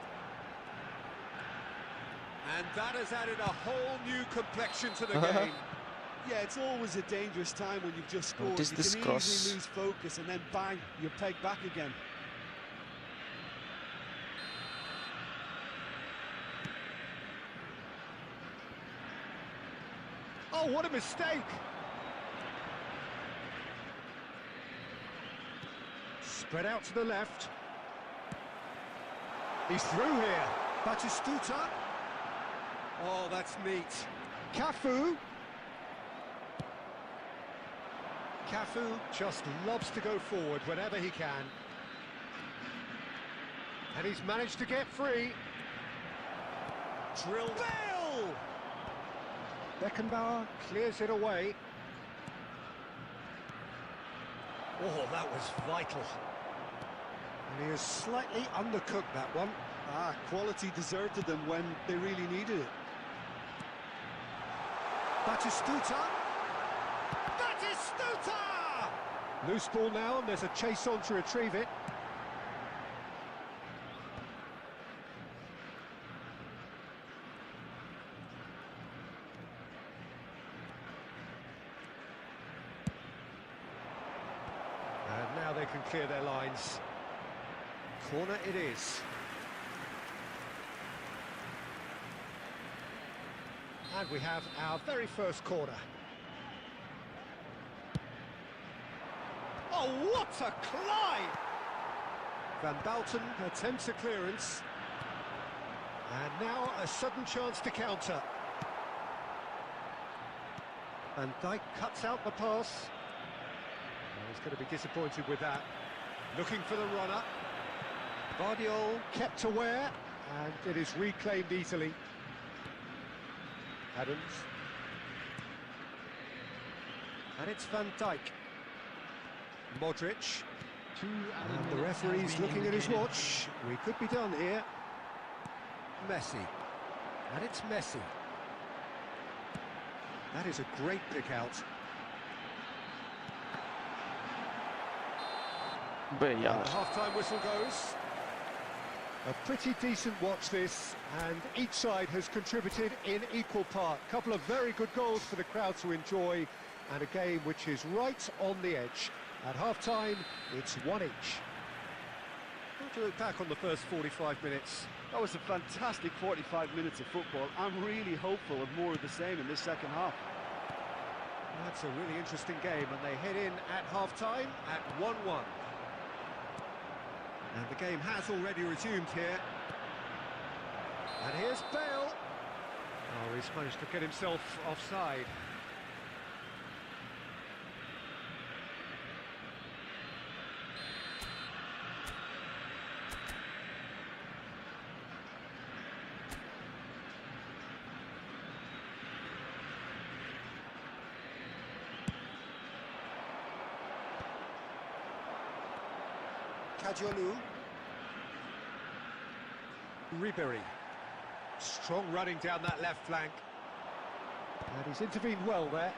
And that has added a whole new complexion to the game. Yeah, it's always a dangerous time when you've just scored. What is You this can cross? easily lose focus, and then bang, you're pegged back again. Oh, what a mistake! Spread out to the left. He's through here. Batistuta. Oh, that's neat. Cafu. Cafu just loves to go forward whenever he can. And he's managed to get free. Drill. Bale! Beckenbauer clears it away. Oh, that was vital. And he has slightly undercooked that one. Ah, quality deserted them when they really needed it. Batistuta! Batistuta! Loose ball now, and there's a chase on to retrieve it. And now they can clear their lines. Corner it is. And we have our very first corner. Oh, what a climb! Van Bouten attempts a clearance. And now a sudden chance to counter. Van Dijk cuts out the pass. Oh, he's going to be disappointed with that. Looking for the runner. Guardiola kept aware, and it is reclaimed easily. Adams. And it's Van Dijk. Modric. And the referee's looking at his watch. We could be done here. Messi. And it's Messi. That is a great pick out. Be ya. The half-time whistle goes. A pretty decent watch this, and each side has contributed in equal part. A couple of very good goals for the crowd to enjoy, and a game which is right on the edge. At half-time, it's 1-1. How do you look back on the first 45 minutes? That was a fantastic 45 minutes of football. I'm really hopeful of more of the same in this second half. That's a really interesting game, and they head in at half-time at 1-1. And the game has already resumed here. And here's Bale. Oh, he's managed to get himself offside. Kajolu. Ribery. Strong running down that left flank. And he's intervened well there.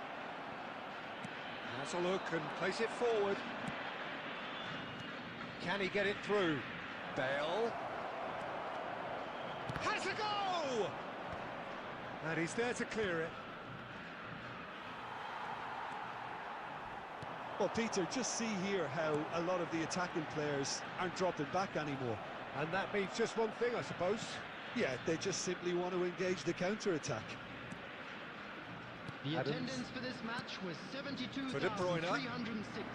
Has a look and place it forward. Can he get it through? Bale. Has a go! And he's there to clear it. Well, Peter, just see here how a lot of the attacking players aren't dropping back anymore. And that means just one thing, I suppose. Yeah, they just simply want to engage the counter-attack. The Adams. attendance for this match was For De Bruyne. 72,306.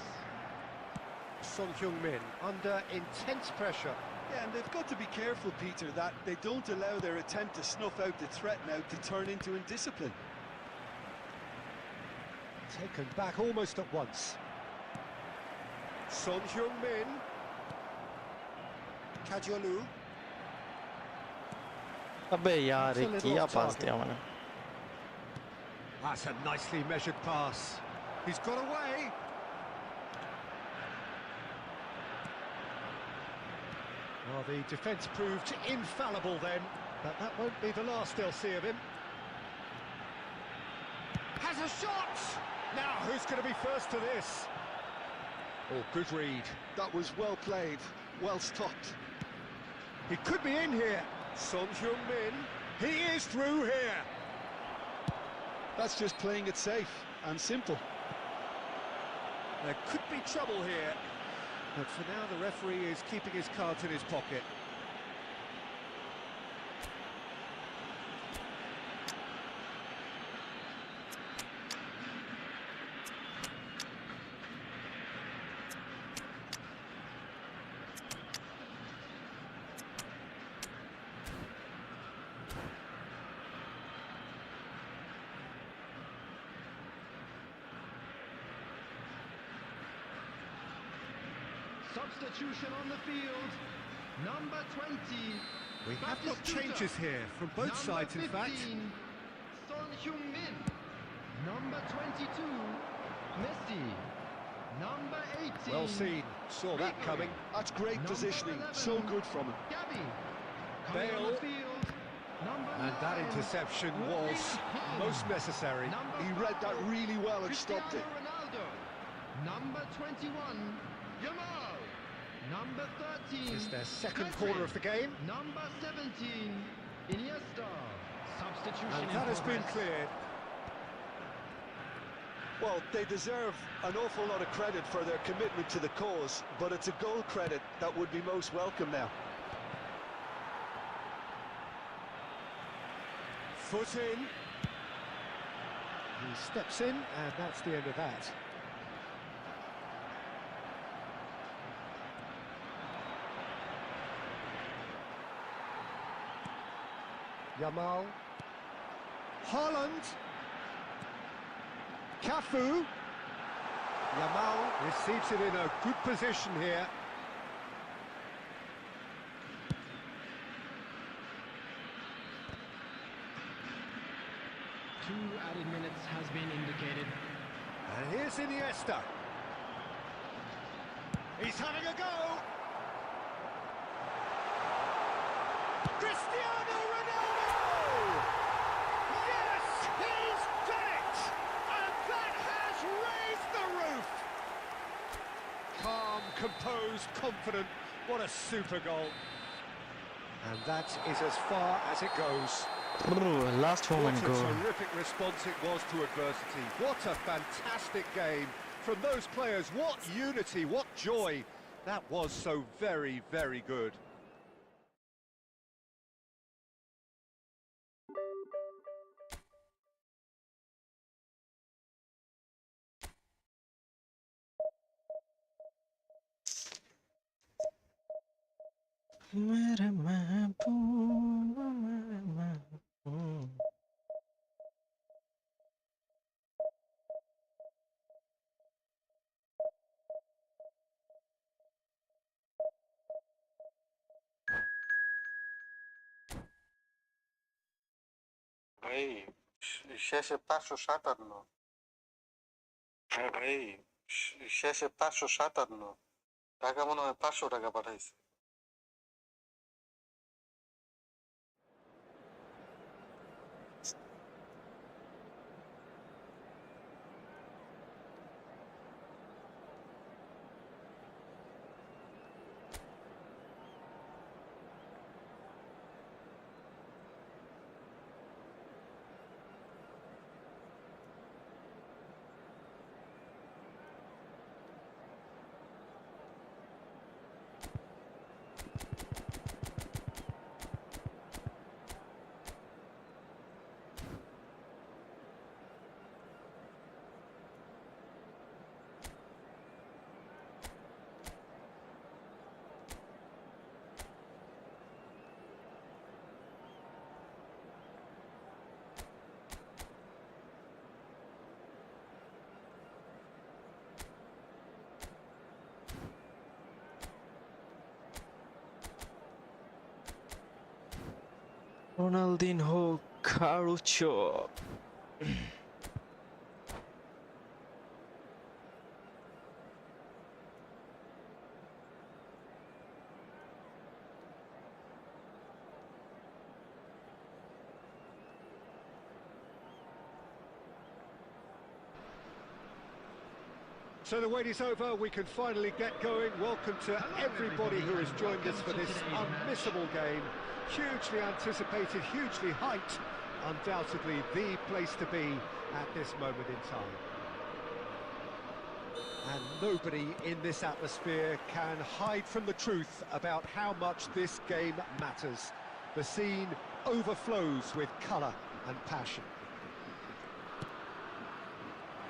Son Heung-min under intense pressure. Yeah, and they've got to be careful, Peter, that they don't allow their attempt to snuff out the threat now to turn into indiscipline. Taken back almost at once. Son Heung-min. Kajolu. अबे यार It's a ये little किया off पास target. दिया मैंने. That's a nicely measured pass. He's got away. Well, the defence proved infallible then, but that won't be the last they'll see of him. Has a shot! Now, who's going to be first to this? Oh, good read. That was well played, well stopped. He could be in here. Son Heung-min. He is through here. That's just playing it safe and simple. There could be trouble here. But for now, the referee is keeping his cards in his pocket. Substitution on the field. Number 20. We have got changes here from both Number sides, in fact. 15, Son Heung-min. Number 22, Messi. Number 18. Well seen. Saw that coming. That's great Number positioning, 11. so good from him. Gabby. Coming on Bale. the field. Number And that 9, interception was Rakib. most necessary. Number He read that 5, really well and Cristiano stopped it. Ronaldo. Number 21, Yamal. Number 13. It's their second Messi. corner of the game. Number 17, Iniesta. Substitution And in that has been progress. cleared. Well, they deserve an awful lot of credit for their commitment to the cause, but it's a goal credit that would be most welcome now. Foot in. He steps in, and that's the end of that. Yamal. Haaland. Cafu. Yamal receives it in a good position here. Two added minutes has been indicated. And here's Iniesta. He's having a go. Cristiano Ronaldo! Yes, he's done it! And that has raised the roof! Calm, composed, confident. What a super goal. And that is as far as it goes. Last What moment a goal. terrific response it was to adversity. What a fantastic game from those players. What unity, what joy. That was so very, very good. मेरे महबूब मेरे महबूब. ভাই শেষে 557। হ্যাঁ ভাই শেষে 557। টাকা মনে হয় 500 টাকা পাঠাইছে। Ronaldinho Carucho. So the wait is over, we can finally get going. Welcome to everybody who has joined us for this unmissable game. Hugely anticipated, hugely hyped. Undoubtedly the place to be at this moment in time. And nobody in this atmosphere can hide from the truth about how much this game matters. The scene overflows with colour and passion.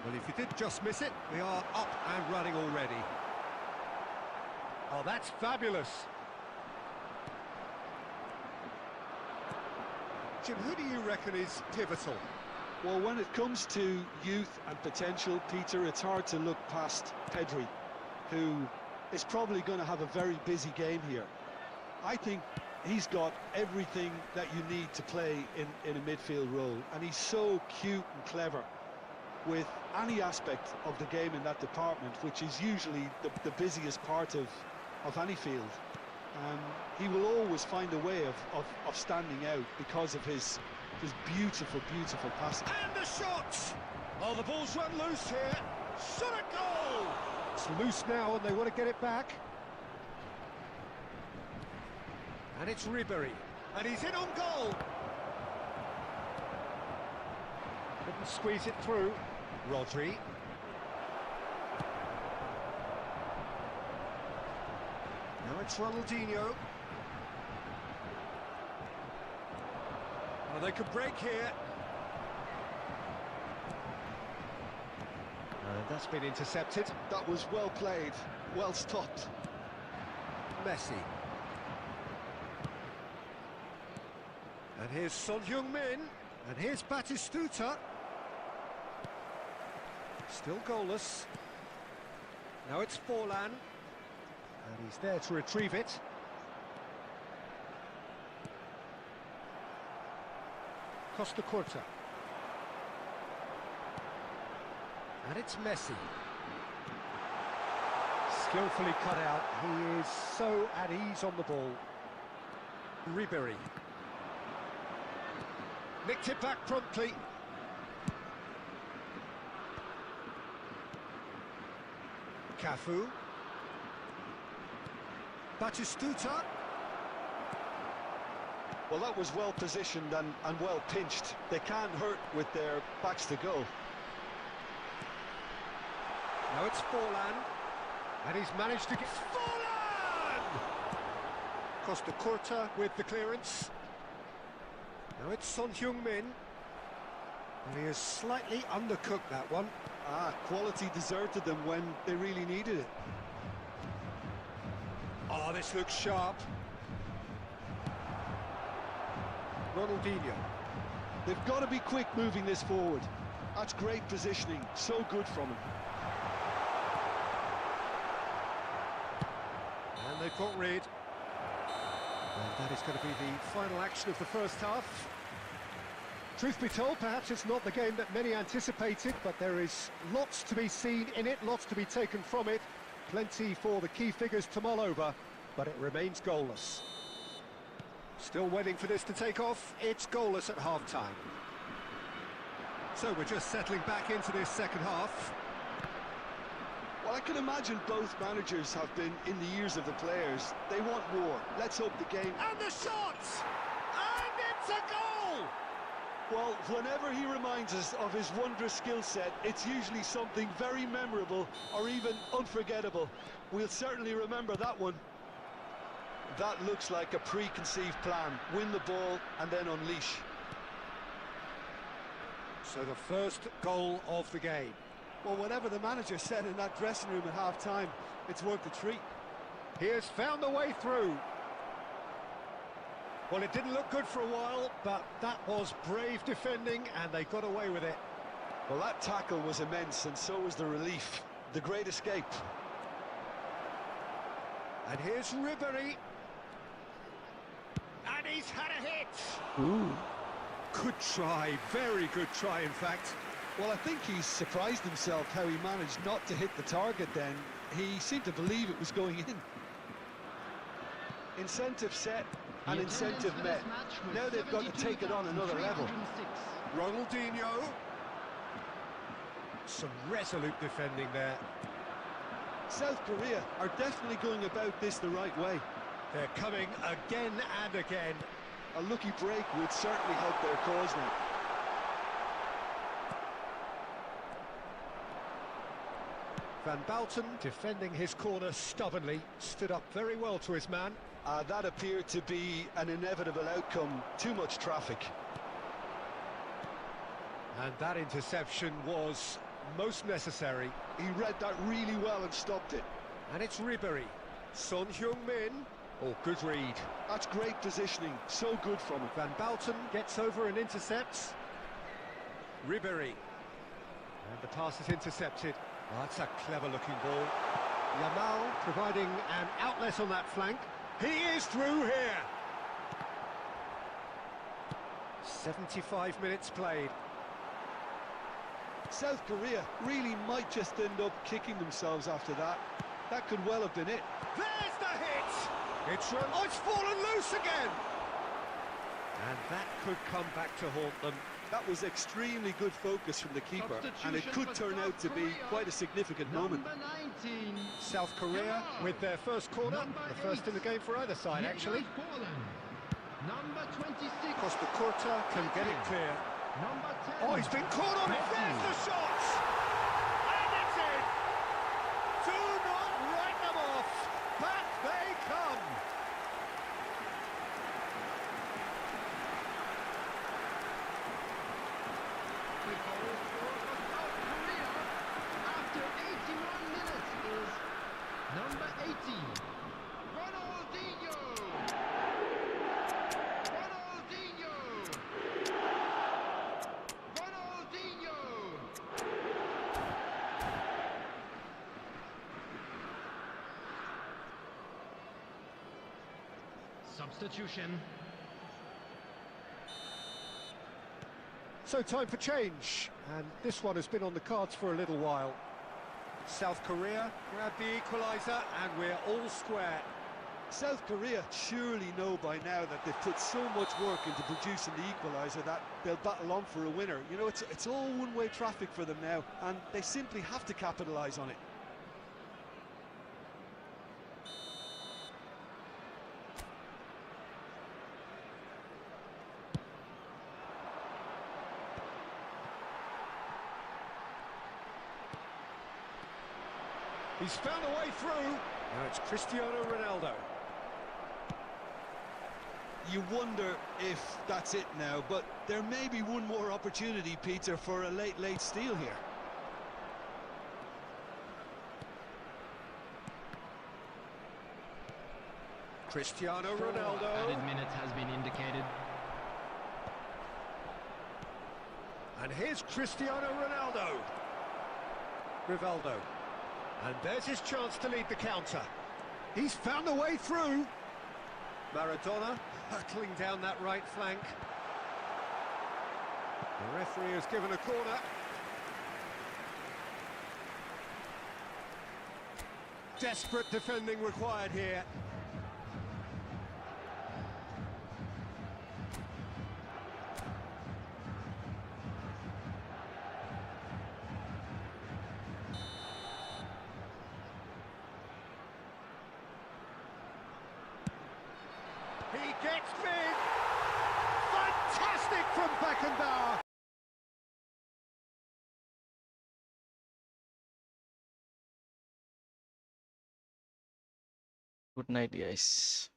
Well, if you did just miss it, we are up and running already. Oh, that's fabulous. Jim, who do you reckon is pivotal? Well, when it comes to youth and potential, Peter, it's hard to look past Pedri, who is probably going to have a very busy game here. I think he's got everything that you need to play in a midfield role, and he's so cute and clever with any aspect of the game in that department, which is usually the busiest part of any field. He will always find a way of standing out because of his beautiful, beautiful passing. And the shot! Oh, the ball's run loose here. Shot a goal! It's loose now and they want to get it back. And it's Ribery. And he's in on goal. Couldn't squeeze it through. Rodri. Now it's Ronaldinho. Oh, they could break here. That's been intercepted. That was well played, well stopped. Messi. And here's Son Heung-min. And here's Batistuta. Still goalless. Now it's Forlan. And he's there to retrieve it. Costa Curta. And it's Messi. Skillfully cut out. He is so at ease on the ball. Ribery. Nicked it back promptly. Cafu. Batistuta. Well, that was well positioned and well pinched. They can't hurt with their backs to goal. Now it's Forlan. And he's managed to get... Forlan! Costa Curta with the clearance. Now it's Son Heung-min. And he has slightly undercooked that one. Quality deserted them when they really needed it. Oh, this looks sharp. Ronaldinho. They've got to be quick moving this forward. That's great positioning, so good from him. And they've got rid. And that is going to be the final action of the first half. Truth be told, perhaps it's not the game that many anticipated, but there is lots to be seen in it, lots to be taken from it. Plenty for the key figures to mull over, but it remains goalless. Still waiting for this to take off. It's goalless at half-time. So we're just settling back into this second half. Well, I can imagine both managers have been in the ears of the players. They want more. Let's hope the game... And the shot! And it's a goal! Well, whenever he reminds us of his wondrous skill set, it's usually something very memorable or even unforgettable. We'll certainly remember that one. That looks like a preconceived plan. Win the ball and then unleash. So the first goal of the game. Well, whatever the manager said in that dressing room at half-time, it's worth a treat. He has found a way through. Well, it didn't look good for a while, but that was brave defending, and they got away with it. Well, that tackle was immense, and so was the relief. The great escape. And here's Ribery. And he's had a hit! Ooh. Good try, very good try, in fact. Well, I think he's surprised himself how he managed not to hit the target then. He seemed to believe it was going in. Incentive set and incentive met. Now they've got to take it on another level. Ronaldinho. Some resolute defending there. South Korea are definitely going about this the right way. They're coming again and again. A lucky break would certainly help their cause now. Van Bouten defending his corner stubbornly, stood up very well to his man. That appeared to be an inevitable outcome. Too much traffic. And that interception was most necessary. He read that really well and stopped it. And it's Ribery. Son Heung-min. Oh, good read. That's great positioning. So good from him. Van Bouten gets over and intercepts. Ribery. And the pass is intercepted. Oh, that's a clever-looking ball. Yamal providing an outlet on that flank. He is through here. 75 minutes played. South Korea really might just end up kicking themselves after that. That could well have been it. There's the hit! It's run. Oh, it's fallen loose again! And that could come back to haunt them. That was extremely good focus from the keeper, and it could turn out to be quite a significant moment. South Korea with their first corner, the first in the game for either side, actually. Number 26. Costa Curta can get it clear. Number 10. Oh, he's been caught on it. There's the shot! And it's in! Do not write them off! Back they come! The goal scorer for South Korea after 81 minutes is number 18, Ronaldinho. Ronaldinho. Ronaldinho. Substitution. So time for change, and this one has been on the cards for a little while. South Korea grab the equaliser, and we're all square. South Korea surely know by now that they've put so much work into producing the equaliser that they'll battle on for a winner. You know, it's all one-way traffic for them now, and they simply have to capitalise on it. He's found a way through. Now it's Cristiano Ronaldo. You wonder if that's it now, but there may be one more opportunity, Peter, for a late steal here. Cristiano Ronaldo. Added minutes has been indicated. And here's Cristiano Ronaldo. Rivaldo. And there's his chance to lead the counter. He's found a way through. Maradona hurtling down that right flank. The referee has given a corner. Desperate defending required here. He gets big. Fantastic from Beckenbauer. Good night, guys.